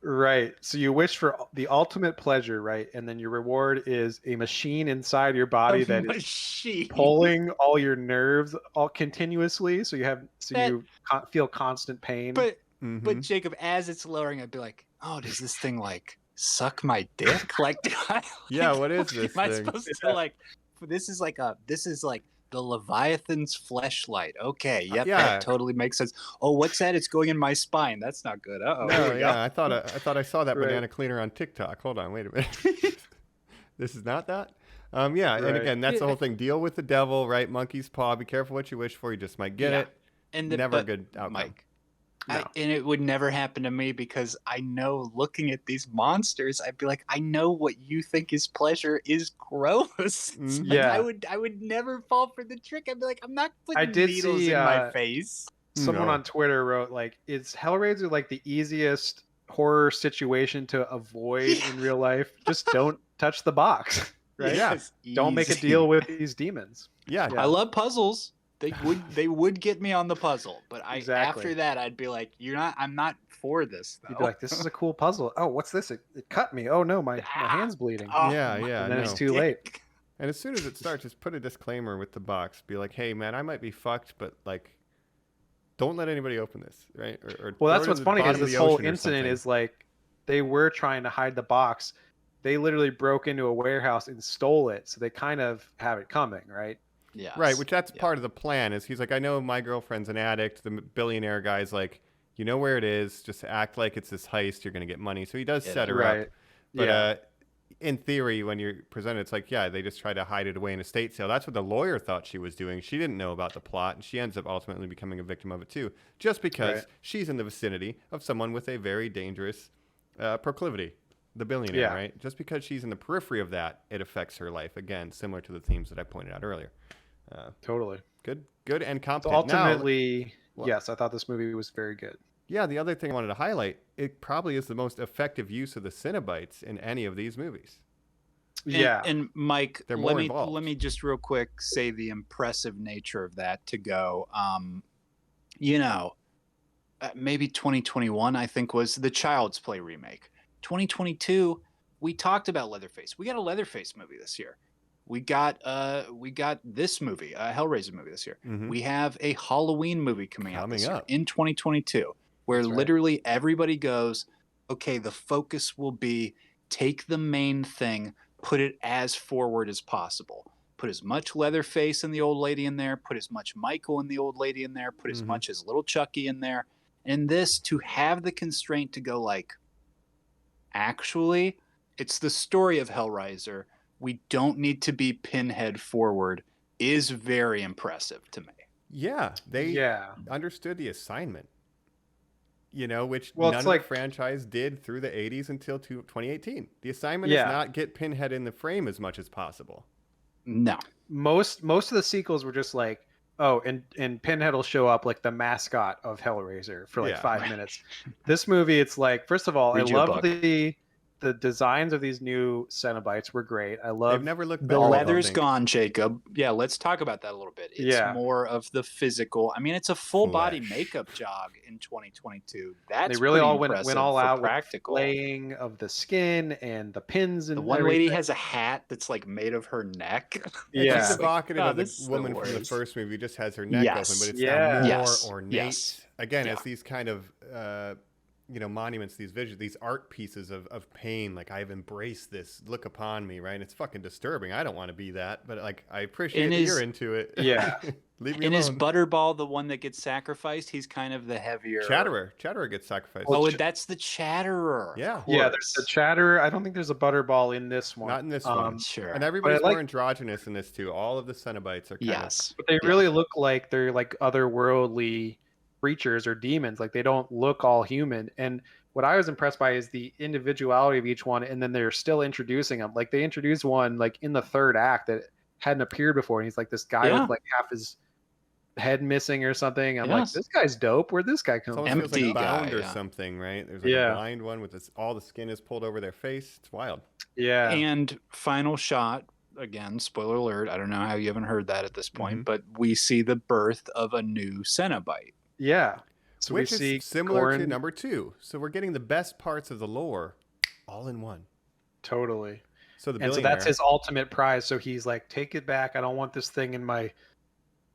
Right. So you wish for the ultimate pleasure, right? And then your reward is a machine inside your body A that is machine. pulling all your nerves all continuously, so That- you feel constant pain. But Mhm. Jacob, as it's lowering, I'd be like, oh, does this thing like suck my dick? Like, do I, Yeah, like, what is this Am I thing? supposed to like? This is like the Leviathan's fleshlight. Okay, yep, yeah. that totally makes sense. Oh, what's that? It's going in my spine. That's not good. Uh-oh. No, Here we go. yeah, I thought I saw that Right. banana cleaner on TikTok. Hold on, wait a minute. This is not that. Yeah, and Right. again, that's the whole thing. Deal with the devil, right? Monkey's paw. Be careful what you wish for. You just might get Yeah. it. And Never a but, good outcome. Mike. No. And it would never happen to me because I know looking at these monsters, I'd be like, I know what you think is pleasure is gross. Mhm. Like, Yeah. I would never fall for the trick. I'd be like, I'm not I putting did needles see, in my face. Someone No. on Twitter wrote like, "Is Hellraiser like the easiest horror situation to avoid in real life? Just don't touch the box, right? Yeah. Yes, Don't make a easy. deal with these demons." Yeah, Yeah. I love puzzles. They would get me on the puzzle, but Exactly. after that I'd be like, I'm not for this though. You'd be like, "This is a cool puzzle. Oh, what's this? It cut me. Oh no, my hand's bleeding." Oh, Yeah, my yeah, and then I it's know. too late. dick. And as soon as it starts, just put a disclaimer with the box. Be like, hey, man, I might be fucked, but like, don't let anybody open this, right? Or Well, throw that's it what's in the funny is bottom of this the whole ocean or incident something. is like they were trying to hide the box. They literally broke into a warehouse and stole it, so they kind of have it coming, right? Yes. Right, which that's Yeah. part of the plan. Is he's like, I know my girlfriend's an addict. The billionaire guy's like, you know where it is. Just act like it's this heist. You're gonna get money. So he does set her Right. up. But Yeah. in theory, when you're presented, it's like, yeah, they just try to hide it away in a state sale. That's what the lawyer thought she was doing. She didn't know about the plot, and she ends up ultimately becoming a victim of it too, just because Right. she's in the vicinity of someone with a very dangerous proclivity, the billionaire, Yeah. right? Just because she's in the periphery of that, it affects her life. Again, similar to the themes that I pointed out earlier. Totally. Good and So competent. Now, ultimately, What? yes, I thought this movie was very good. yeah, the other thing I wanted to highlight, it probably is the most effective use of the Cenobites in any of these movies. Yeah. And Mike, They're more let involved. me just real quick say the impressive nature of that to go. You know, maybe 2021 I think was the Child's Play remake. 2022 we talked about Leatherface. We got a Leatherface movie this year. We got this movie, a Hellraiser movie this year. Mhm. We have a Halloween movie coming out this Coming year up. in 2022 where That's right. literally everybody goes, okay, the focus will be take the main thing, put it as forward as possible. Put as much Leatherface and the old lady in there, put as much Michael and the old lady in there, put as Mhm. much as little Chucky in there. And this to have the constraint to go like, actually, it's the story of Hellraiser. We don't need to be pinhead forward is very impressive to me. Yeah, they Yeah. understood the assignment. You know, which Well, none it's of like- the franchise did through the 80s until 2018. The assignment Yeah. is not get Pinhead in the frame as much as possible. No. Most of the sequels were just like, oh, and Pinhead will show up like the mascot of Hellraiser for like Yeah. 5 minutes. This movie, it's like, first of all, Read I you a love book. the designs of these new Cenobites were great. I They've love never looked The better, I don't leather's think. gone, Jacob. Yeah, let's talk about that a little bit. It's Yeah. more of the physical. I mean, it's a full body Flesh. makeup job in 2022. That's they really pretty all went impressive all for out with practical. laying of the skin and the pins and The one lady everything. has a hat that's like made of her neck. It's Yeah. just evocative Oh, of the this is the woman from the worst. first movie, just has her neck Yes. open, but it's Yeah. now more Yes. ornate. Yes. Again, Yeah. as these kind of monuments, these visuals, these art pieces of pain. Like, I've embraced this. Look upon me, right? And it's fucking disturbing. I don't want to be that, but like, I appreciate In that his- you're into it. Yeah. Leave me And is alone. Butterball the one that gets sacrificed? He's kind of the heavier. Chatterer gets sacrificed. Oh, that's the Chatterer. Yeah. Of Yeah, there's the course. Chatterer. I don't think there's a Butterball in this one. Not in this one. Sure. And everybody's like- more androgynous in this too. All of the Cenobites are kind Yes. But they really look like they're like otherworldly creatures or demons. Like they don't look all human. And what I was impressed by is the individuality of each one, and then they're still introducing them. Like they introduced one like in the third act that hadn't appeared before, and he's like this guy Yeah. with like half his head missing or something. I'm like, Yes. this guy's dope. Where'd this guy It come almost from? feels Empty like bound guy, or yeah. something, right? There's like Yeah. a blind one with this, all the skin is pulled over their face. It's wild. Yeah. And final shot, again, spoiler alert. I don't know how you haven't heard that at this point, Mhm. but we see the birth of a new Cenobite. Yeah. So which we see is similar to Goran. number 2. So we're getting the best parts of the lore all in one. Totally. So the And so billionaire. that's his ultimate prize. So he's like, take it back. I don't want this thing in my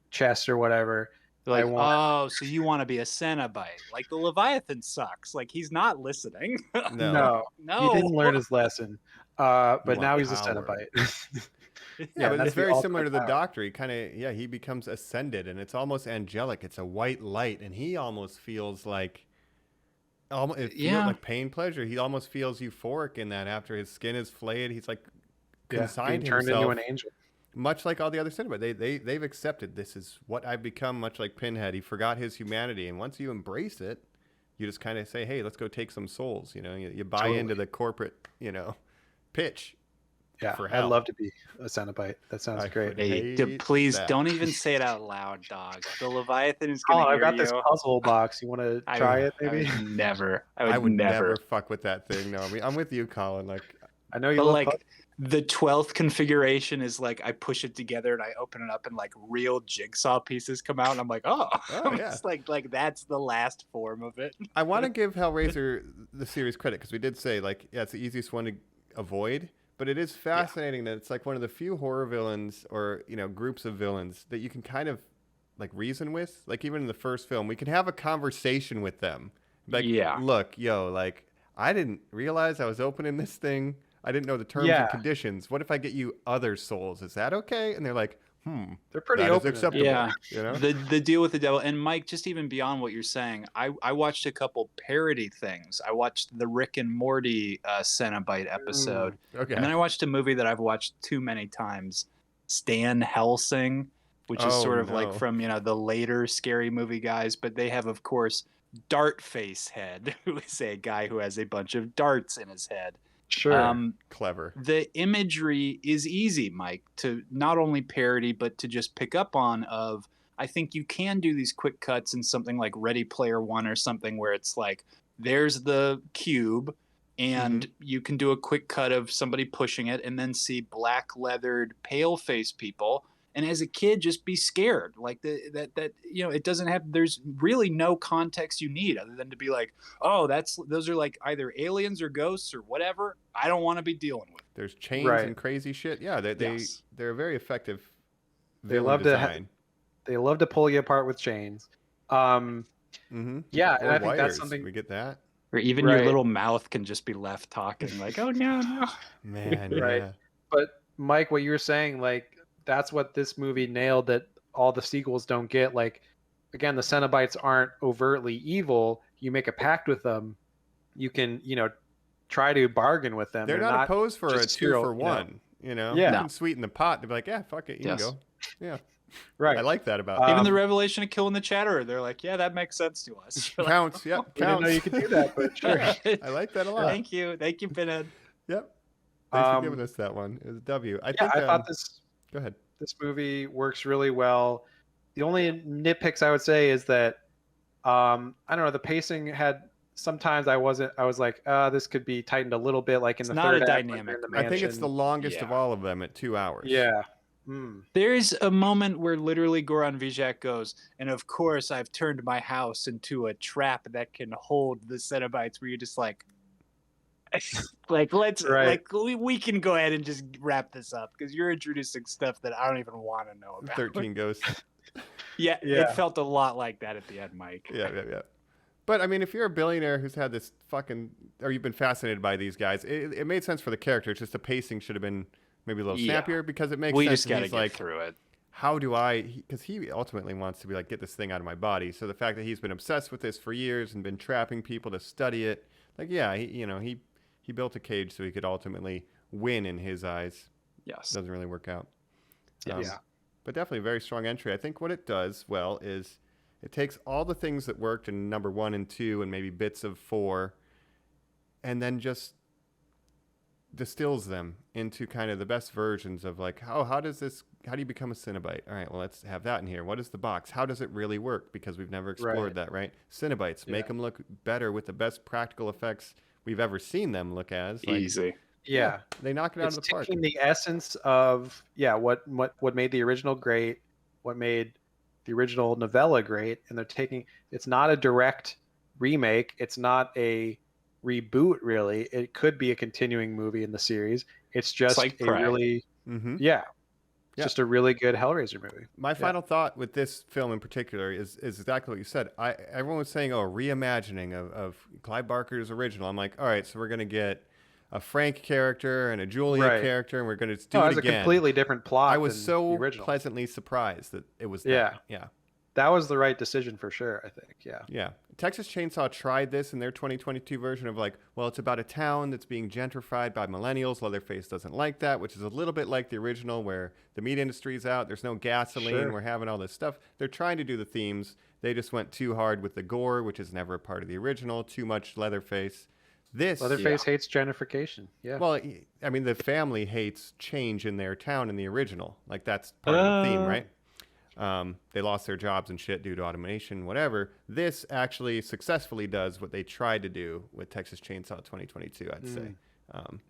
chest or whatever. They're like, I want. oh, so you want to be a Cenobite? Like the Leviathan sucks. Like he's not listening. No. No. He didn't learn his lesson. But want now he's a power. Cenobite. Yeah, but that's it's the very similar ultimate to the power. Doctor. He kind of, he becomes ascended, and it's almost angelic. It's a white light, and he almost feels like, it feels like pain, pleasure. He almost feels euphoric in that after his skin is flayed. He's like consigned being turned himself, into an angel. much like all the other Cenobites. They've accepted this is what I've become. Much like Pinhead, he forgot his humanity, and once you embrace it, you just kind of say, "Hey, let's go take some souls." You buy into the corporate, pitch. Yeah, for I'd hell. love to be a Cenobite. That sounds great. Hey, hate please that. don't even say it out loud, dog. The Leviathan is Oh, gonna I've hear got you. this puzzle box. You want to try it, maybe? I would never. I would never fuck with that thing. No, I mean, I'm with you, Colin. Like, I know you But love like puzzles. the 12th configuration is like I push it together and I open it up and like real jigsaw pieces come out and I'm like, oh, yeah. it's like that's the last form of it. I want to give Hellraiser the series credit because we did say it's the easiest one to avoid, but it is fascinating that it's like one of the few horror villains or groups of villains that you can kind of like reason with. Like even in the first film, we can have a conversation with them. Like, look, like I didn't realize I was opening this thing. I didn't know the terms and conditions. What if I get you other souls? Is that okay? And they're like, they're pretty that is open. acceptable. Yeah. The deal with the devil. And Mike, just even beyond what you're saying, I watched a couple parody things. I watched the Rick and Morty Cenobite episode. Okay. And then I watched a movie that I've watched too many times, Stan Helsing, which is sort of like from, the later scary movie guys. But they have, of course, Dart Face Head, who is a guy who has a bunch of darts in his head. Sure. Clever. The imagery is easy, Mike, to not only parody, but to just pick up on I think you can do these quick cuts in something like Ready Player One or something where it's like, there's the cube and you can do a quick cut of somebody pushing it and then see black leathered pale face people. And as a kid, just be scared. Like it doesn't have. There's really no context you need other than to be like, oh, those are like either aliens or ghosts or whatever. I don't want to be dealing with. There's chains and crazy shit. Yeah, they're very effective. They love design. They love to pull you apart with chains. Yeah, and I think that's something we get that. Or even your little mouth can just be left talking like, oh no, man, right. Yeah. But Mike, what you were saying, like. That's what this movie nailed that all the sequels don't get. Like, again, the Cenobites aren't overtly evil. You make a pact with them. You can, try to bargain with them. They're not opposed for a 2-for-1. Yeah. You can sweeten the pot. They're like, yeah, fuck it, you can go. Yeah. Right. I like that about even the revelation of killing the Chatterer. They're like, yeah, that makes sense to us. Counts. Yep. I didn't know you could do that, but sure. I like that a lot. Thank you, Pinhead. Yep. Thanks for giving us that one. It was a W. I thought this. Go ahead. This movie works really well. The only nitpicks I would say is that I don't know, the pacing had sometimes I was like, this could be tightened a little bit, like in the third act. I think it's the longest of all of them at 2 hours. Yeah. There's a moment where literally Goran Visnjic goes, and of course I've turned my house into a trap that can hold the Cenobites, where you're just like we can go ahead and just wrap this up because you're introducing stuff that I don't even want to know about. 13 ghosts. Yeah, it felt a lot like that at the end, Mike. Yeah. But I mean, if you're a billionaire who's had this or you've been fascinated by these guys, it made sense for the character. It's just the pacing should have been maybe a little snappier because it makes sense. We just got to get like, through it. How do because he ultimately wants to be like, get this thing out of my body. So the fact that he's been obsessed with this for years and been trapping people to study it, like, yeah, he built a cage so he could ultimately win in his eyes. Yes. Doesn't really work out. Yes. But definitely a very strong entry. I think what it does well is it takes all the things that worked in number 1 and 2 and maybe bits of 4 and then just distills them into kind of the best versions of like, how do you become a Cenobite? All right, well, let's have that in here. What is the box? How does it really work? Because we've never explored that, right? Cenobites, make them look better with the best practical effects we've ever seen them look as. Like, easy. Yeah. They knock it out of the park. Taking the essence of what made the original great, what made the original novella great, and they're taking it's not a direct remake, it's not a reboot really. It could be a continuing movie in the series. It's just like a Prey. really Yeah. just a really good Hellraiser movie. My final thought with this film in particular is exactly what you said. Everyone was saying, oh, reimagining of Clive Barker's original. I'm like, all right, so we're going to get a Frank character and a Julia character, and we're going to do it it's again. a completely different plot. I was than so the original. pleasantly surprised that it was Yeah. that. Yeah. That was the right decision for sure, I think. Yeah. Yeah. Texas Chainsaw tried this in their 2022 version of like, well, it's about a town that's being gentrified by millennials. Leatherface doesn't like that, which is a little bit like the original where the meat industry's out. There's no gasoline. Sure. We're having all this stuff. They're trying to do the themes. They just went too hard with the gore, which is never a part of the original. Too much Leatherface. Leatherface hates gentrification. Yeah. Well, I mean, the family hates change in their town in the original. Like that's part of the theme, right? They lost their jobs and shit due to automation, whatever. This actually successfully does what they tried to do with Texas Chainsaw 2022, I'd say.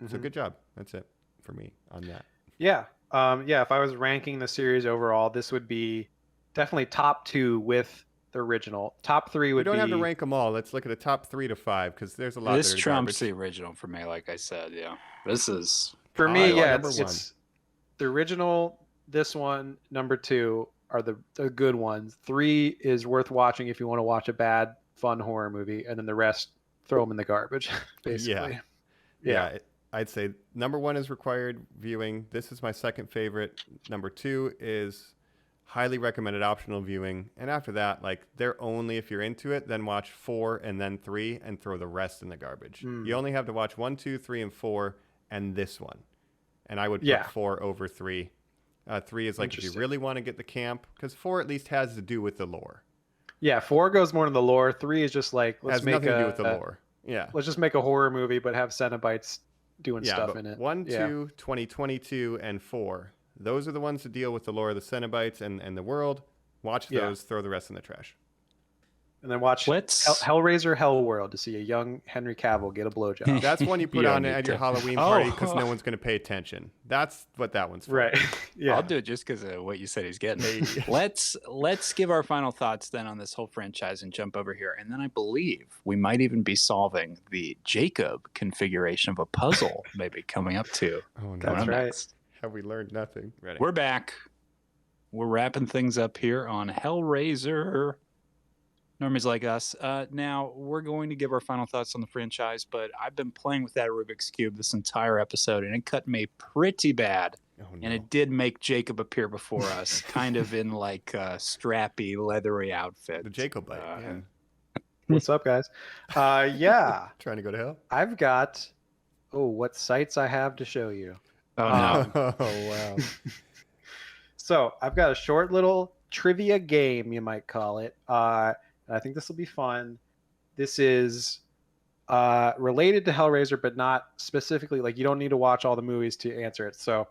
So good job. That's it for me on that. Yeah. If I was ranking the series overall, this would be definitely top 2 with the original. Top 3 would be... We don't have to rank them all. Let's look at the top 3 to 5 because there's a lot This that are trumps garbage. the original for me, like I said. Yeah, this is For me, number one. it's the original, this one, number 2 are the good ones. 3 is worth watching if you want to watch a bad, fun horror movie, and then the rest, throw them in the garbage, basically. Yeah. I'd say number 1 is required viewing. This is my second favorite. Number 2 is highly recommended optional viewing. And after that, like they're only if you're into it, then watch 4 and then 3 and throw the rest in the garbage. You only have to watch 1, 2, 3, and 4 and this one. And I would put 4 over 3. 3 is like if you really want to get the camp, because 4 at least has to do with the lore. Yeah, 4 goes more to the lore. 3 is just like Has nothing to do with the lore. Yeah. Let's just make a horror movie, but have Cenobites doing stuff in it. 1, 2, 2022, and 4. Those are the ones that deal with the lore of the Cenobites and the world. Watch those. Throw the rest in the trash. And then watch Hellraiser Hellworld to see a young Henry Cavill get a blowjob. That's one you put on at your Halloween party because no one's going to pay attention. That's what that one's for. Right. Yeah. I'll do it just because of what you said he's getting. Let's give our final thoughts then on this whole franchise and jump over here. And then I believe we might even be solving the Jacob configuration of a puzzle maybe coming up too. Oh, no. That's right. Next. Have we learned nothing? Ready. We're back. We're wrapping things up here on Hellraiser. Normies Like Us. Now, we're going to give our final thoughts on the franchise, but I've been playing with that Rubik's Cube this entire episode, and it cut me pretty bad. Oh, no. And it did make Jacob appear before us, kind of in like a strappy, leathery outfit. The Jacob bite. What's up, guys? Yeah. Trying to go to hell? I've got, what sites I have to show you. Oh, no. Oh, wow. So I've got a short little trivia game, you might call it. I think this will be fun. This is related to Hellraiser, but not specifically. Like, you don't need to watch all the movies to answer it. So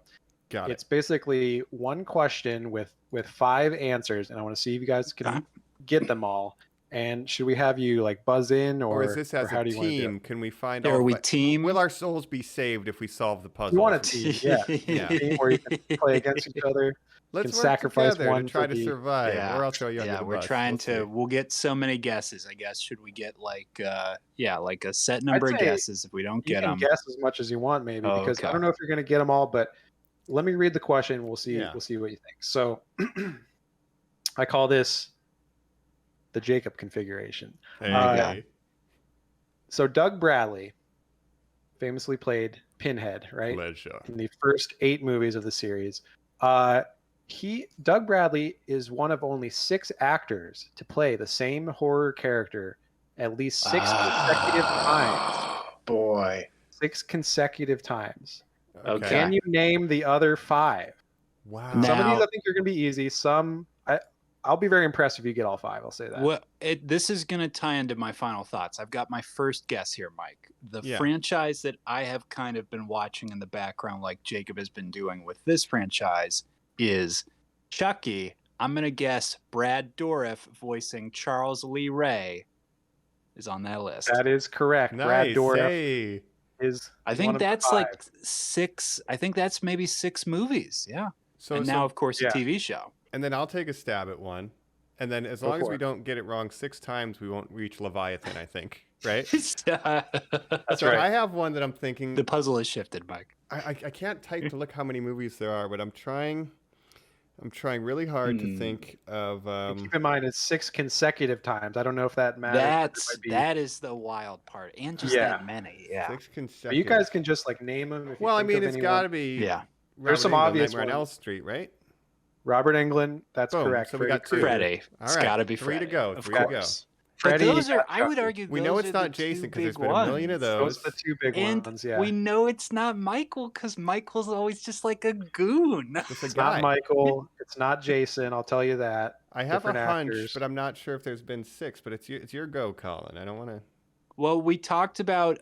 it's basically one question with 5 answers, and I want to see if you guys can get them all. And should we have you like buzz in, or is this as how a do you want to do team? it? Can we find Are we team? Will our souls be saved if we solve the puzzle? You want a team, yeah. A team where you can play against each other. Let's can work sacrifice together one to try for to the- survive, or I'll throw you under the we're bus. trying We'll see. we'll get so many guesses, I guess. Should we get like like a set number of say guesses if we don't You get can them? guess as much as you want, maybe, Oh, because I okay. don't know if you're going to get them all. But let me read the question. We'll see. Yeah. We'll see what you think. So, I call this the Jacob configuration. There you go. So Doug Bradley famously played Pinhead, right? Pleasure. In the first 8 movies of the series. Doug Bradley is one of only 6 actors to play the same horror character at least 6 consecutive times. Boy. 6 consecutive times. Okay. Can you name the other 5? Wow. No. Some of these Now- I think are going to be easy. Some I'll be very impressed if you get all 5. I'll say that. Well, this is going to tie into my final thoughts. I've got my first guess here, Mike. The franchise that I have kind of been watching in the background, like Jacob has been doing with this franchise, is Chucky. I'm going to guess Brad Dourif voicing Charles Lee Ray is on that list. That is correct. Nice. Brad Dourif Hey. is. I one think of the that's 5. like 6. I think that's maybe 6 movies. Yeah. So and now, of course, a TV show. and then I'll take a stab at one. And then as Go long as for we it. don't get it wrong 6 times, we won't reach Leviathan, I think. Right? That's So right. I have one that I'm thinking. The puzzle has shifted, Mike. I can't type to look how many movies there are, but I'm trying really hard to think of. Keep in mind, it's 6 consecutive times. I don't know if that matters. That is the wild part, and just Yeah. that many. Yeah. 6 But consecutive. you guys can just like name them. If you Well, I think mean, of it's anyone. got to be. Yeah. There's some Englund, obvious Nightmare on ones. Elm Street, right? Robert Englund. That's Boom. correct. So we got 2. Freddy. All It's right. got to be 3 Freddy. to go. Of 3 to go. course. Freddy, But those you are, got I would Chucky. argue, We know those it's are not the two Jason because there's big been a million of ones. those. Those are the 2 big And ones. Yeah. we know it's not Michael because Michael's always just like a goon. Just a It's guy. not Michael. It's not Jason. I'll tell you that. I have a Different hunch, actors. but I'm not sure if there's been 6. But it's your go, Colin. I don't want to. Well, we talked about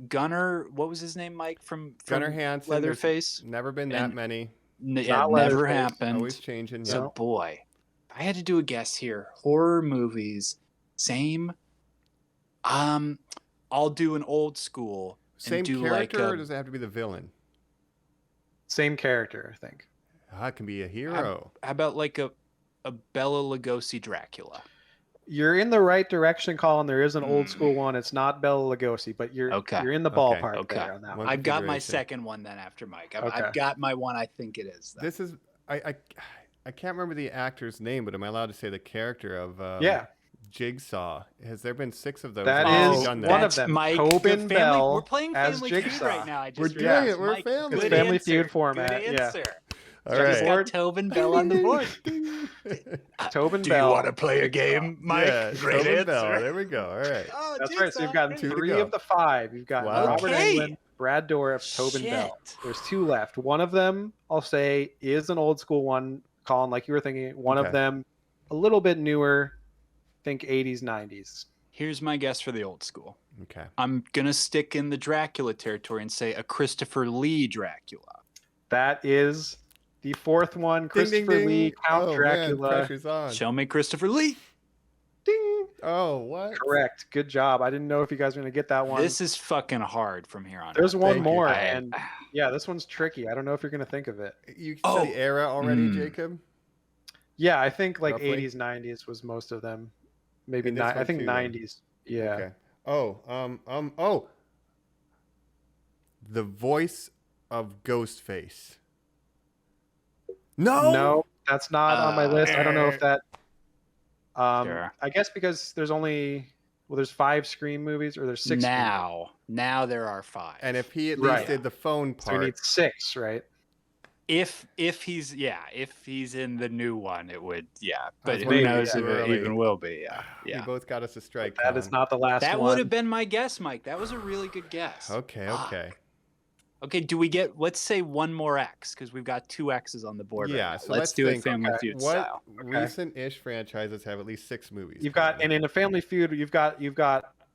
Gunnar. What was his name, Mike? From Gunnar Hansen. there's Leatherface. Never been that And- many. Yeah, Not never Leatherface. happened. Always changing. So Yeah. boy, if I had to do a guess here. Horror movies, same. I'll do an old school. Same and do character, like or does it have to be the villain? Same character, I think. It can be a hero. How about like a Bela Lugosi Dracula? You're in the right direction, Colin. There is an old Hmm. school one. It's not Bela Lugosi, but you're Okay. you're in the Okay. ballpark Okay. there on that one. One I've got my configuration. second one then after Mike. Okay. I've got my one. I think it is. Then. This is I can't remember the actor's name, but am I allowed to say the character of Yeah. Jigsaw? Has there been 6 of those? That Has he is done one of That's them. Mike, Tobin the family, Bell we're playing as Family Feud Jigsaw. right now. I just We're doing realized. it. We're Mike, family. good It's Family answer, Feud format, Good yeah. answer. All Just right. got Tobin Bell on the board. Tobin Do Bell. you want to play a game, Mike? Yeah, Great Tobin answer. Bell. There we go. All right. Oh, That's right. So you've Jigsaw. gotten 2 to 3 go. of the 5. You've got Wow. Robert Okay. Englund, Brad Dourif, Tobin Bell. Shit. There's 2 left. One of them, I'll say, is an old school one, Colin, like you were thinking. One Okay. of them, a little bit newer. Think 80s, 90s. Here's my guess for the old school. Okay. I'm gonna stick in the Dracula territory and say a Christopher Lee Dracula. That is the 4th one. Christopher Lee, Count Oh, man, Dracula. pressure's on. Show me Christopher Lee. Ding. Oh, what? Correct. Good job. I didn't know if you guys were going to get that one. This is fucking hard from here on. There's out. one Thank you. more. I- And yeah, this one's tricky. I don't know if you're going to think of it. You said Oh. the era already, Mm. Jacob? Yeah, I think like Roughly? 80s, 90s was most of them. Maybe And this I one think too, then. 90s. Yeah. Okay. Oh. The voice of Ghostface. No, that's not on my list. I don't know if that. Sure. I guess because there's there's 5 Scream movies or there's 6. Scream movies. Now there are 5. And if he at least Right. did the phone So we part. need 6, right? if he's in the new one, it would but was who maybe, knows yeah, if really. it even will be. We Yeah. both got us a strike. That is Colin. not the last That one. would have been my guess, Mike. That was a really good guess. Okay. Fuck. Okay. Okay, do we get? Let's say one more X because we've got 2 X's on the board. right Yeah, now. so let's let's do it think, Family okay, Feud What style. recent-ish franchises have at least 6 movies? You've got, Colin? and in a Family Feud, you've got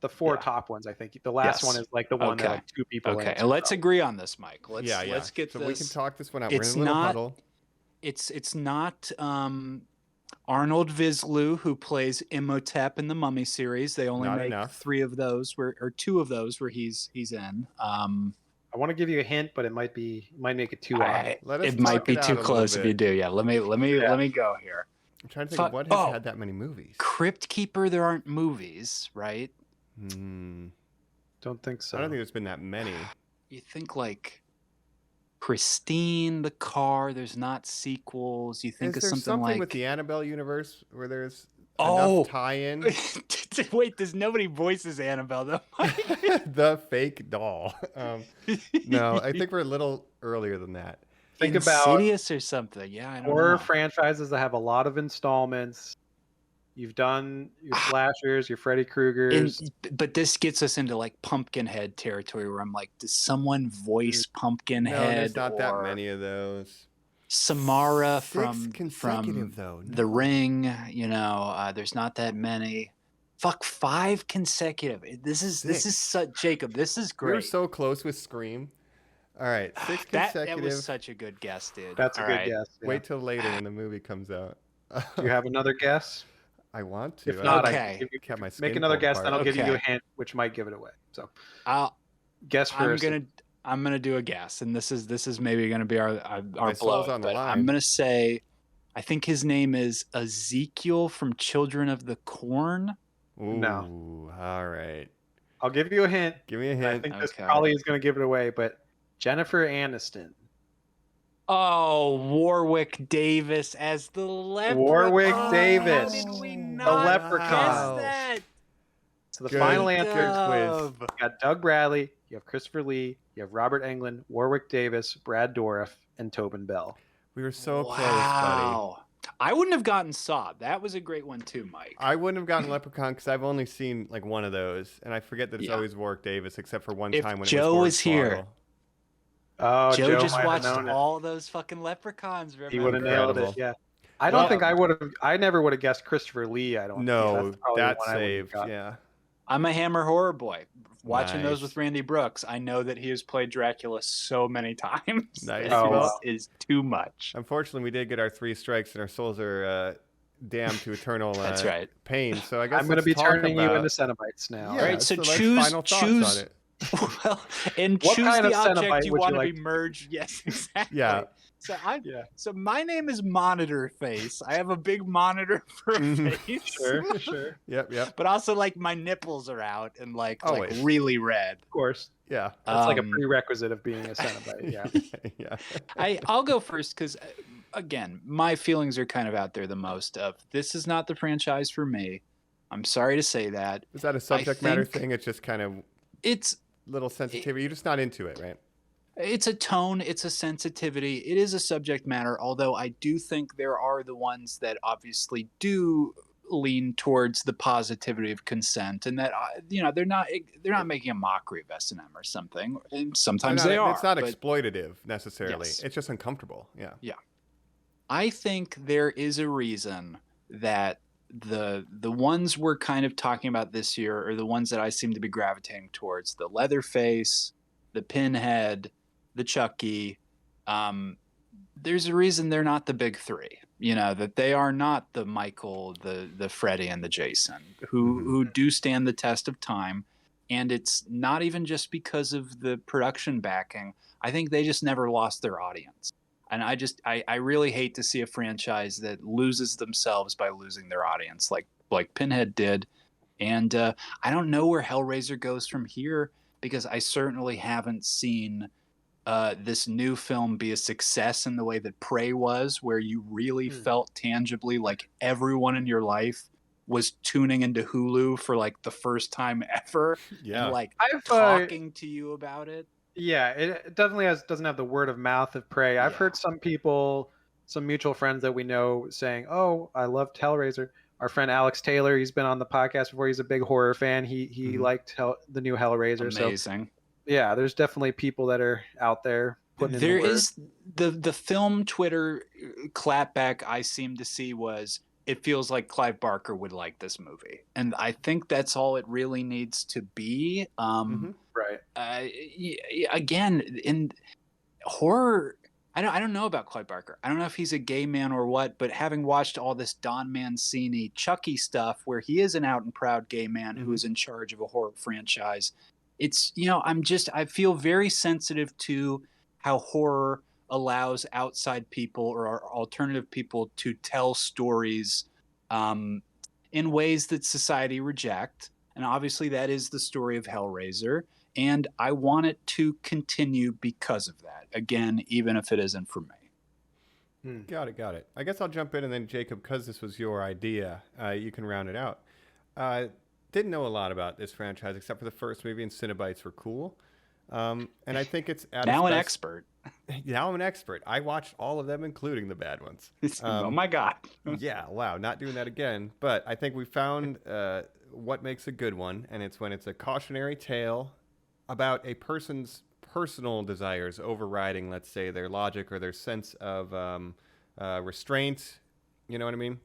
the 4 Yeah. top ones. I think the last Yes. one is like the one that Okay. like 2 people. Okay, answered and let's from. agree on this, Mike. Let's yeah. let's get so this. we can talk this one out. It's We're in a little not- huddle. It's not Arnold Vislu who plays Imhotep in the Mummy series. They only Not make enough. 3 of those, or 2 of those where he's in. I want to give you a hint, but it might make it too odd. Let us It might talk be it out too a little close if you bit. do. Yeah, let me go here. I'm trying to think Fuck- of what has oh. had that many movies. Crypt Keeper. There aren't movies, right? Don't think so. I don't think there's been that many. You think like Christine, the car. There's not sequels. You think Is of there something like with the Annabelle universe where there's Oh. enough tie-in? Wait, there's nobody voices Annabelle though. The fake doll. No, I think we're a little earlier than that. Think about Insidious or something. Yeah, I don't horror know. franchises that have a lot of installments. You've done your slashers, your Freddy Kruegers. But this gets us into like Pumpkinhead territory where I'm like, does someone voice Pumpkinhead? No, there's not that or many of those. Samara 6 from consecutive though. The Ring. There's not that many. Fuck, 5 consecutive. This is 6. such Jacob. This is We were great. so close with Scream. All right, 6 that consecutive. was such a good guess, dude. That's a All good right. guess. yeah. Wait till later when the movie comes out. Do you have another guess? I want to. If not, I Okay. can give you, Kept my make skin another pulled guess, then I'll apart. give you a Okay. hint, which might give it away. So I'll, guess first. I'm gonna do a guess, and this is maybe gonna be our My blow. soul's on the But line. I'm gonna say I think his name is Ezekiel from Children of the Corn. Ooh, No. all right. I'll give you a hint. Give me a I hint. think this Okay. probably is going to give it away, but Jennifer Aniston. Oh, Warwick Davis as the leprechaun. Warwick How Davis, did we the not leprechaun. guess that? So the Good- final good answer, quiz. you got Doug Bradley, you have Christopher Lee, you have Robert Englund, Warwick Davis, Brad Dourif, and Tobin Bell. We were so close, buddy. Wow. I wouldn't have gotten Saw. That was a great one too, Mike. I wouldn't have gotten Leprechaun because I've only seen like one of those, and I forget that it's Yeah. always Warwick Davis, except for one If time when Joe it was was here, Hornswoggle. Oh, Joe just might have watched known it. all those fucking leprechauns. He Remember? would have nailed it. Incredible. Yeah. I don't Well- think I would have. I never would have guessed Christopher Lee. I don't. No, That's probably that one I would've saved. got. Yeah. I'm a Hammer horror boy. Watching those Nice. with Randy Brooks, I know that he has played Dracula so many times. Nice. It Oh, is- wow. is too much. Unfortunately, we did get our 3 strikes, and our souls are damned to eternal That's right. pain. So I guess I'm going to let's be talk turning you about- into Cenobites now. Yeah, Alright, so let's choose- final thoughts choose- on it. Well, and What choose kind the of object Cenobite you would you want to like be to merged. Yes, exactly. Yeah. Yeah. So my name is Monitor Face. I have a big monitor for a Mhm. face. Sure. Yep. But also like my nipples are out and like Always. really red. Of course. Yeah. That's like a Um, prerequisite of being a Cenobite. Yeah. Yeah. I'll go first because again, my feelings are kind of out there the most of this is not the franchise for me. I'm sorry to say that. Is that a subject matter think- thing? It's just kind of It's little sensitivity. You're just not into it, right? It's a tone, it's a sensitivity, it is a subject matter, although I do think there are the ones that obviously do lean towards the positivity of consent and that they're not making a mockery of S&M or something. And sometimes they are. It's not but exploitative necessarily. Yes. It's just uncomfortable. Yeah. I think there is a reason that the ones we're kind of talking about this year are the ones that I seem to be gravitating towards: the Leatherface, the Pinhead, the Chucky. There's a reason they're not the big 3. That they are not the Michael, the Freddy, and the Jason, who do stand the test of time. And it's not even just because of the production backing. I think they just never lost their audience. And I really hate to see a franchise that loses themselves by losing their audience, like Pinhead did. And I don't know where Hellraiser goes from here, because I certainly haven't seen this new film be a success in the way that Prey was, where you really felt tangibly like everyone in your life was tuning into Hulu for like the first time ever, Yeah. and like I've talking to you about it. Yeah, it definitely doesn't have the word of mouth of Prey. I've Yeah. heard some people, some mutual friends that we know saying, "Oh, I loved Hellraiser." Our friend Alex Taylor, he's been on the podcast before. He's a big horror fan. He Mhm. liked the new Hellraiser. Amazing. So yeah, there's definitely people that are out there putting in There the word. is the film Twitter clapback I seem to see was, it feels like Clive Barker would like this movie, and I think that's all it really needs to be. Mhm. Right. Again, in horror, I don't know about Clive Barker. I don't know if he's a gay man or what, but having watched all this Don Mancini Chucky stuff where he is an out and proud gay man who is in charge of a horror franchise, it's I feel very sensitive to how horror allows outside people or alternative people to tell stories in ways that society reject. And obviously that is the story of Hellraiser. And I want it to continue because of that. Again, even if it isn't for me. Got it. I guess I'll jump in, and then Jacob, because this was your idea, you can round it out. Didn't know a lot about this franchise except for the first movie, and Cenobites were cool. And I think it's at Now its an best- expert. Now I'm an expert. I watched all of them, including the bad ones. Oh my God. Yeah, wow, not doing that again. But I think we found what makes a good one, and it's when it's a cautionary tale about a person's personal desires overriding, let's say, their logic or their sense of restraint. You know what I mean?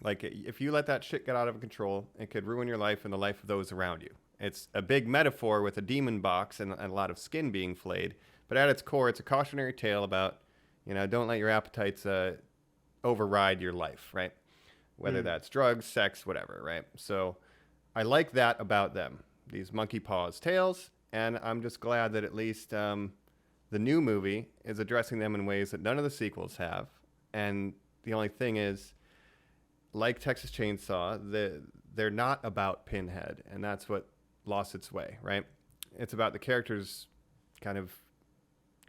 Like, if you let that shit get out of control, it could ruin your life and the life of those around you. It's a big metaphor with a demon box and a lot of skin being flayed. But at its core, it's a cautionary tale about, don't let your appetites override your life, right? Whether that's drugs, sex, whatever, right? So I like that about them, these monkey paws tales. And I'm just glad that at least the new movie is addressing them in ways that none of the sequels have. And The only thing is, like Texas Chainsaw, they're not about Pinhead, and that's what lost its way, right? It's about the characters kind of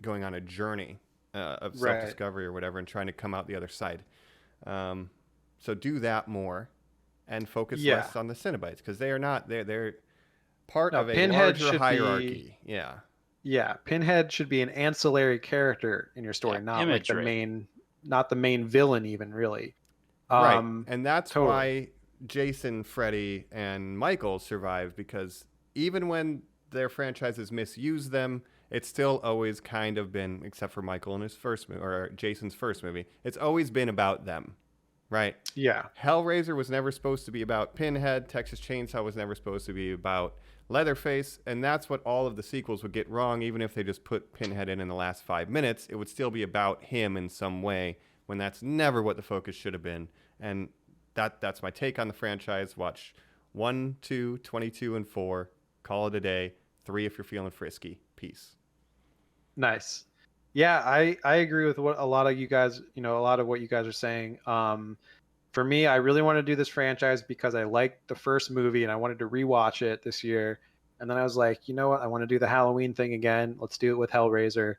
going on a journey of self-discovery or whatever and trying to come out the other side. So do that more and focus less on the Cenobites, because they're part of a Pinhead larger hierarchy. Yeah, Pinhead should be an ancillary character in your story, not like the main villain even, really. Right. And that's why Jason, Freddy, and Michael survive, because even when their franchises misuse them, it's still always kind of been, except for Michael in his first movie, or Jason's first movie, it's always been about them, right? Yeah. Hellraiser was never supposed to be about Pinhead. Texas Chainsaw was never supposed to be about Leatherface, and that's what all of the sequels would get wrong. Even if they just put Pinhead in the last 5 minutes, it would still be about him in some way, when that's never what the focus should have been. And that's my take on the franchise. Watch 1, 2, 22, and 4. Call it a day. 3 if you're feeling frisky. Peace. Nice. Yeah, I agree with what a lot of you guys, a lot of what you guys are saying. For me, I really want to do this franchise because I liked the first movie and I wanted to rewatch it this year. And then I was like, you know what? I want to do the Halloween thing again. Let's do it with Hellraiser.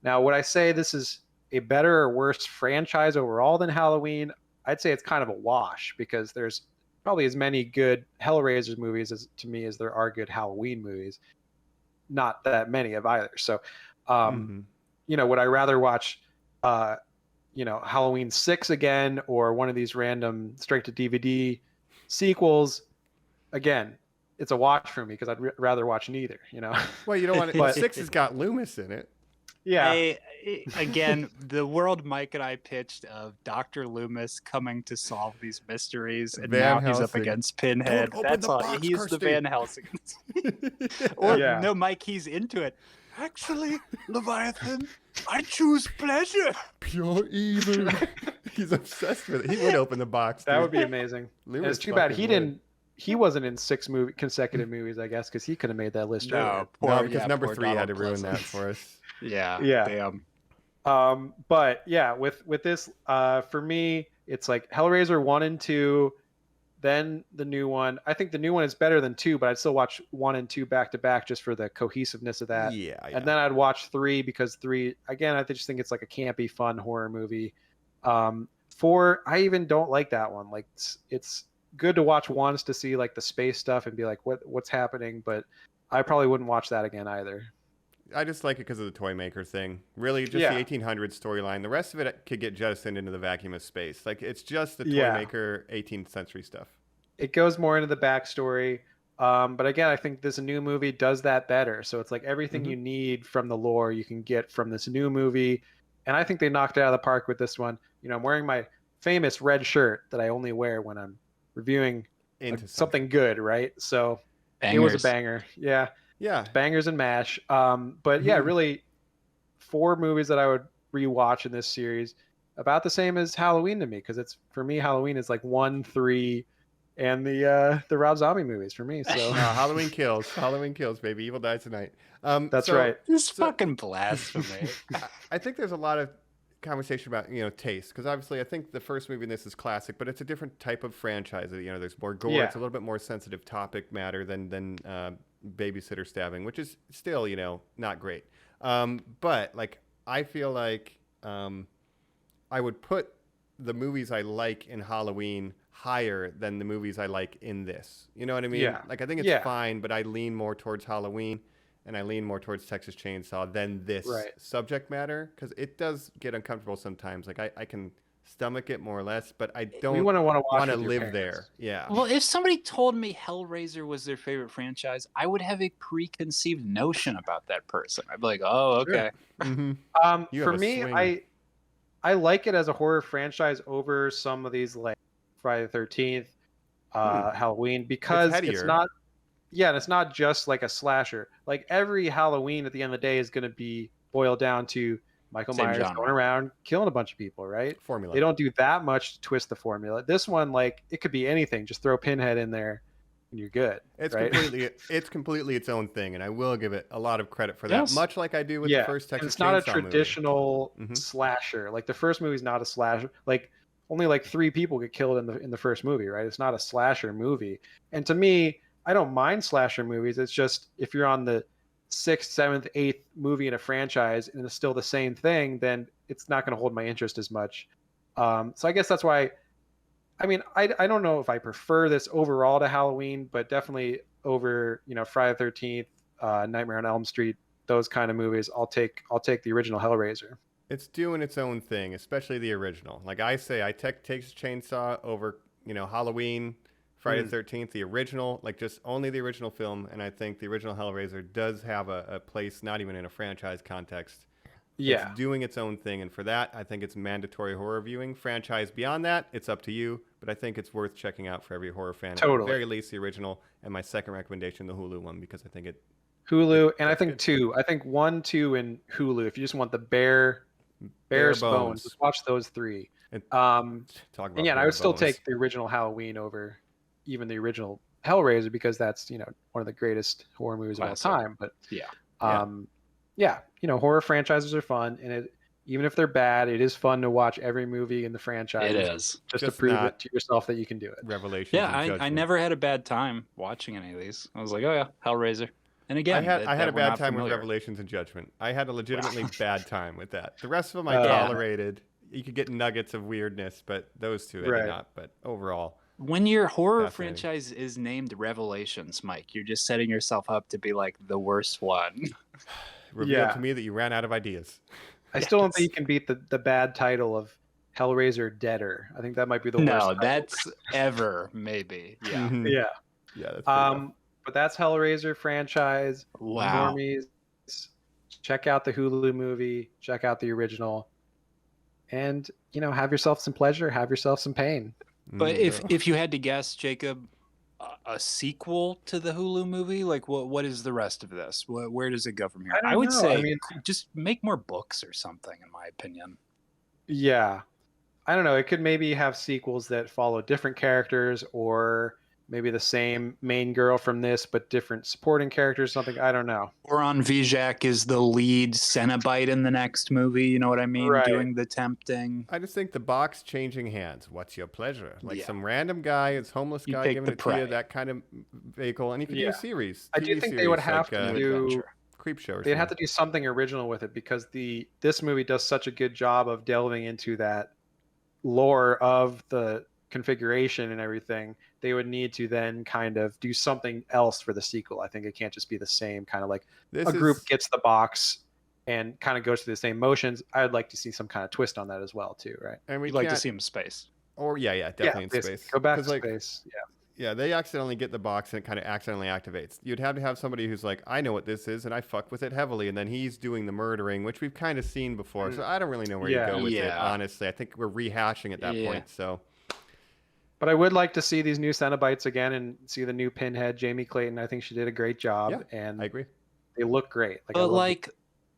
Now, would I say this is a better or worse franchise overall than Halloween? I'd say it's kind of a wash, because there's probably as many good Hellraiser movies to me as there are good Halloween movies. Not that many of either. So, would I rather watch, Halloween 6 again, or one of these random straight to DVD sequels? Again, it's a watch for me, because I'd rather watch neither. Well, you don't want it. But 6 has got Loomis in it. Yeah. Again, the world Mike and I pitched of Dr. Loomis coming to solve these mysteries, and now he's up against Pinhead. That's all. He's the Van Helsing. No, Mike, he's into it. Actually, Leviathan, I choose pleasure. Pure evil. He's obsessed with it. He would open the box. That would be amazing. And it's too bad he wasn't in 6 consecutive movies, I guess, because he could have made that list. Because number 3 had to ruin that for us. Yeah. Damn. But yeah, with this, for me, it's like Hellraiser 1 and 2, then the new one. I think the new one is better than 2, but I'd still watch 1 and 2 back to back just for the cohesiveness of that. Yeah. And then I'd watch 3, because 3, again, I just think it's like a campy, fun horror movie. 4, I even don't like that one. Like it's good to watch once to see like the space stuff and be like, what's happening? But I probably wouldn't watch that again either. I just like it because of the toy maker thing. Really, just the 1800s storyline. The rest of it could get jettisoned into the vacuum of space. Like, it's just the toy maker 18th century stuff. It goes more into the backstory. But again, I think this new movie does that better. So it's like everything you need from the lore you can get from this new movie. And I think they knocked it out of the park with this one. I'm wearing my famous red shirt that I only wear when I'm reviewing something good, right? So It was a banger. Yeah. Yeah. Bangers and mash. But yeah, really 4 movies that I would rewatch in this series. About the same as Halloween to me, because it's, for me, Halloween is like 1, 3, and the Rob Zombie movies for me. So Halloween kills. Halloween kills, baby. Evil dies tonight. That's right. Fucking blasphemy. I think there's a lot of conversation about taste, because obviously I think the first movie in this is classic, but it's a different type of franchise. There's more gore. It's a little bit more sensitive topic matter than babysitter stabbing, which is still not great. But like I feel like I would put the movies I like in Halloween higher than the movies I like in this. You know what I mean? Yeah. Like I think it's fine, but I lean more towards Halloween. And I lean more towards Texas Chainsaw than this subject matter, because it does get uncomfortable sometimes. Like I can stomach it more or less, but I don't want to live there. Yeah. Well, if somebody told me Hellraiser was their favorite franchise, I would have a preconceived notion about that person. I'd be like, oh, okay. Sure. For me, I like it as a horror franchise over some of these like Friday the 13th, Halloween, because it's not. Yeah, and it's not just like a slasher. Like every Halloween at the end of the day is going to be boiled down to Michael Myers going around killing a bunch of people, right? Formula. They don't do that much to twist the formula. This one, like, it could be anything. Just throw Pinhead in there and you're good. It's right? completely its own thing, and I will give it a lot of credit for that. Much like I do with the first Texas Chainsaw movie. It's not a traditional movie. slasher. Like the first movie's not a slasher. Like only like 3 people get killed in the first movie, right? It's not a slasher movie. And to me, I don't mind slasher movies. It's just if you're on the 6th, 7th, 8th movie in a franchise and it's still the same thing, then it's not going to hold my interest as much. So I guess that's why. I mean, I don't know if I prefer this overall to Halloween, but definitely over Friday the 13th, Nightmare on Elm Street, those kind of movies. I'll take the original Hellraiser. It's doing its own thing, especially the original. Like I say, I take Texas Chainsaw over Halloween, Friday the 13th, the original, like just only the original film, and I think the original Hellraiser does have a place, not even in a franchise context. Yeah. It's doing its own thing, and for that, I think it's mandatory horror viewing. Franchise beyond that, it's up to you, but I think it's worth checking out for every horror fan. Totally. At the very least, the original, and my second recommendation, the Hulu one, because I think Hulu, and I think 2. I think 1, 2, and Hulu. If you just want the bare bones, just watch those 3. talk about and I would still take the original Halloween over even the original Hellraiser because that's one of the greatest horror movies of all time. But horror franchises are fun, and even if they're bad, it is fun to watch every movie in the franchise. It is just to prove it to yourself that you can do it. Revelations. Yeah, I never had a bad time watching any of these. I was like, oh yeah, Hellraiser. And again, I had a bad time with Revelations and Judgment. I had a legitimately bad time with that. The rest of them I tolerated. You could get nuggets of weirdness, but those two I did not. But overall, when your horror franchise is named Revelations, Mike, you're just setting yourself up to be like the worst one. Revealed to me that you ran out of ideas. I still don't think you can beat the bad title of Hellraiser Deader. I think that might be the worst. No, that's ever maybe. Yeah. Yeah. Yeah. That's but that's Hellraiser franchise. Wow. Normies, check out the Hulu movie. Check out the original. And have yourself some pleasure. Have yourself some pain. But if you had to guess, Jacob, a sequel to the Hulu movie, like what is the rest of this? Where does it go from here? I would say just make more books or something, in my opinion. Yeah, I don't know. It could maybe have sequels that follow different characters, or maybe the same main girl from this, but different supporting characters, something. I don't know. Goran Visnjic is the lead Cenobite in the next movie. You know what I mean? Right. Doing the tempting. I just think the box changing hands. What's your pleasure? Like some random guy, it's homeless guy giving it to you, that kind of vehicle. And you could do a series. I do think they would have to do Creepshow. They'd have to do something original with it because this movie does such a good job of delving into that lore of the configuration and everything. They would need to then kind of do something else for the sequel. I think it can't just be the same kind of like group gets the box and kind of goes through the same motions. I'd like to see some kind of twist on that as well too, right? And we'd like to see him in space. Or definitely in space. Go back to space. Yeah, they accidentally get the box and it kind of accidentally activates. You'd have to have somebody who's like, I know what this is and I fuck with it heavily, and then he's doing the murdering, which we've kind of seen before. So I don't really know where you go with it, honestly. I think we're rehashing at that point. So but I would like to see these new Cenobites again and see the new Pinhead, Jamie Clayton. I think she did a great job. Yeah, and I agree. They look great. But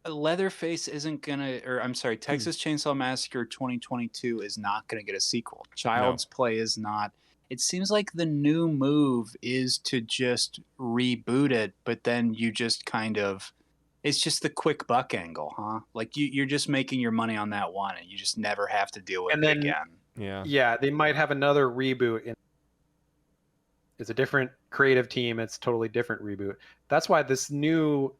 Leatherface isn't gonna, or I'm sorry, Texas Chainsaw Massacre 2022 is not gonna get a sequel. Child's Play is not. It seems like the new move is to just reboot it, but then you just kind of, it's just the quick buck angle, huh? Like you're just making your money on that one, and you just never have to deal with it again. Yeah, they might have another reboot. It's a different creative team. It's a totally different reboot. That's why this new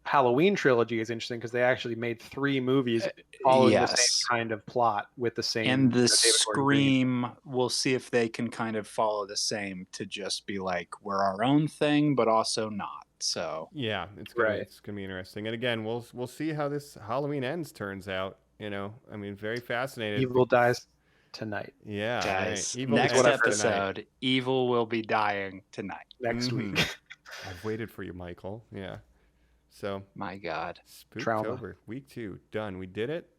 Halloween trilogy is interesting because they actually made 3 movies following the same kind of plot with the same. And the Scream, we'll see if they can kind of follow the same to just be like, we're our own thing, but also not. So yeah, it's gonna be interesting. And again, we'll see how this Halloween Ends turns out. I mean, very fascinated. Evil dies tonight. Yeah, guys. Right. Next episode, Evil will be dying tonight. Next week. I've waited for you, Michael. Yeah. So my God, Spooktober, week 2 done. We did it.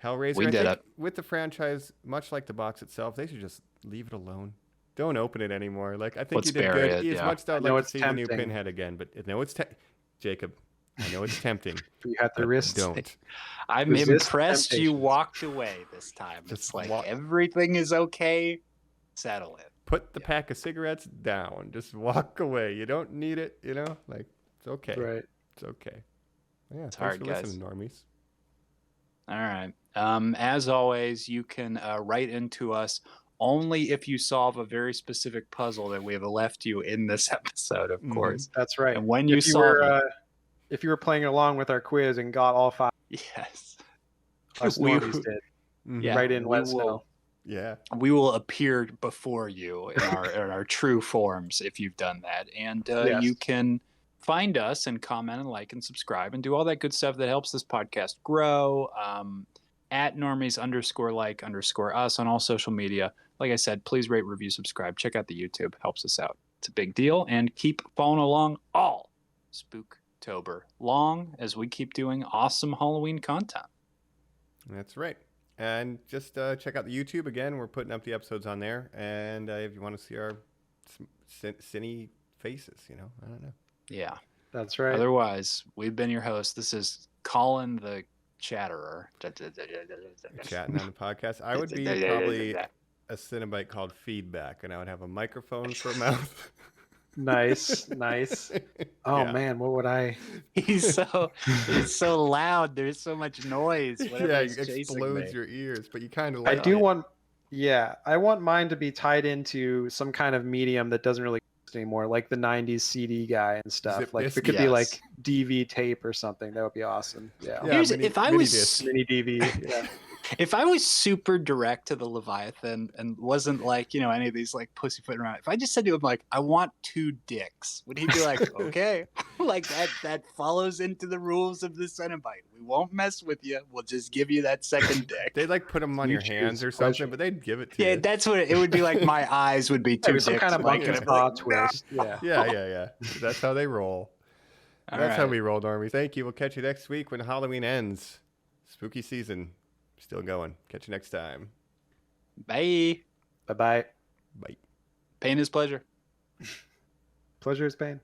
Hellraiser. We did it. With the franchise, much like the box itself, they should just leave it alone. Don't open it anymore. Like I think you did good. As much as I'd like to see the new Pinhead again, but no, it's Jacob. I know it's tempting. You had the risk. Don't. I'm impressed you walked away this time. It's like everything is okay. Settle it. Put the pack of cigarettes down. Just walk away. You don't need it. Like it's okay. Right. It's okay. Yeah, it's hard, guys. Listening, Normies. All right. As always, you can write into us only if you solve a very specific puzzle that we have left you in this episode, of course. That's right. And when you if you solve were, if you were playing along with our quiz and got all 5, yes, us normies did. Yeah, Write in, we let us know. Yeah. We will appear before you in our true forms if you've done that. And Yes. you can find us and comment and like and subscribe and do all that good stuff that helps this podcast grow. At normies_like_us on all social media. Like I said, please rate, review, subscribe. Check out the YouTube. Helps us out. It's a big deal. And keep following along all Spooktober long as we keep doing awesome Halloween content. That's right. And just check out the YouTube again. We're putting up the episodes on there. And if you want to see our cine faces, I don't know. Yeah. That's right. Otherwise, we've been your host. This is Colin the Chatterer. Chatting on the podcast. I would be probably a Cinebite called Feedback, and I would have a microphone for a mouth. Nice. Oh Yeah. man, what would I? He's so loud. There's so much noise. Yeah, He's it chasing explodes me. your ears, but you kind of I like do it. want. Yeah, I want mine to be tied into some kind of medium that doesn't really exist anymore, like the '90s CD guy and stuff. Zip Like if disc? it could be Yes. like DV tape or something. That would be awesome. Yeah. Yeah, Here's mini- if I mini was disc. Mini DV. Yeah. if I was super direct to the Leviathan and wasn't like any of these like pussyfooting around. If I just said to him like I want 2 dicks, would he be like okay? Like that follows into the rules of the Cenobite. We won't mess with you. We'll just give you that second dick. They'd like put them on You your hands choose or something, pleasure. but they'd give it to Yeah, you. that's what it would be like. My eyes would be 2 Maybe dicks. some kind of like, monkey and I'd be like, paw twist. Yeah. Yeah. That's how they roll. All That's how right. we roll, Normies. Thank you. We'll catch you next week when Halloween ends. Spooky season. Still going. Catch you next time. Bye. Bye bye. Bye. Pain is pleasure. Pleasure is pain.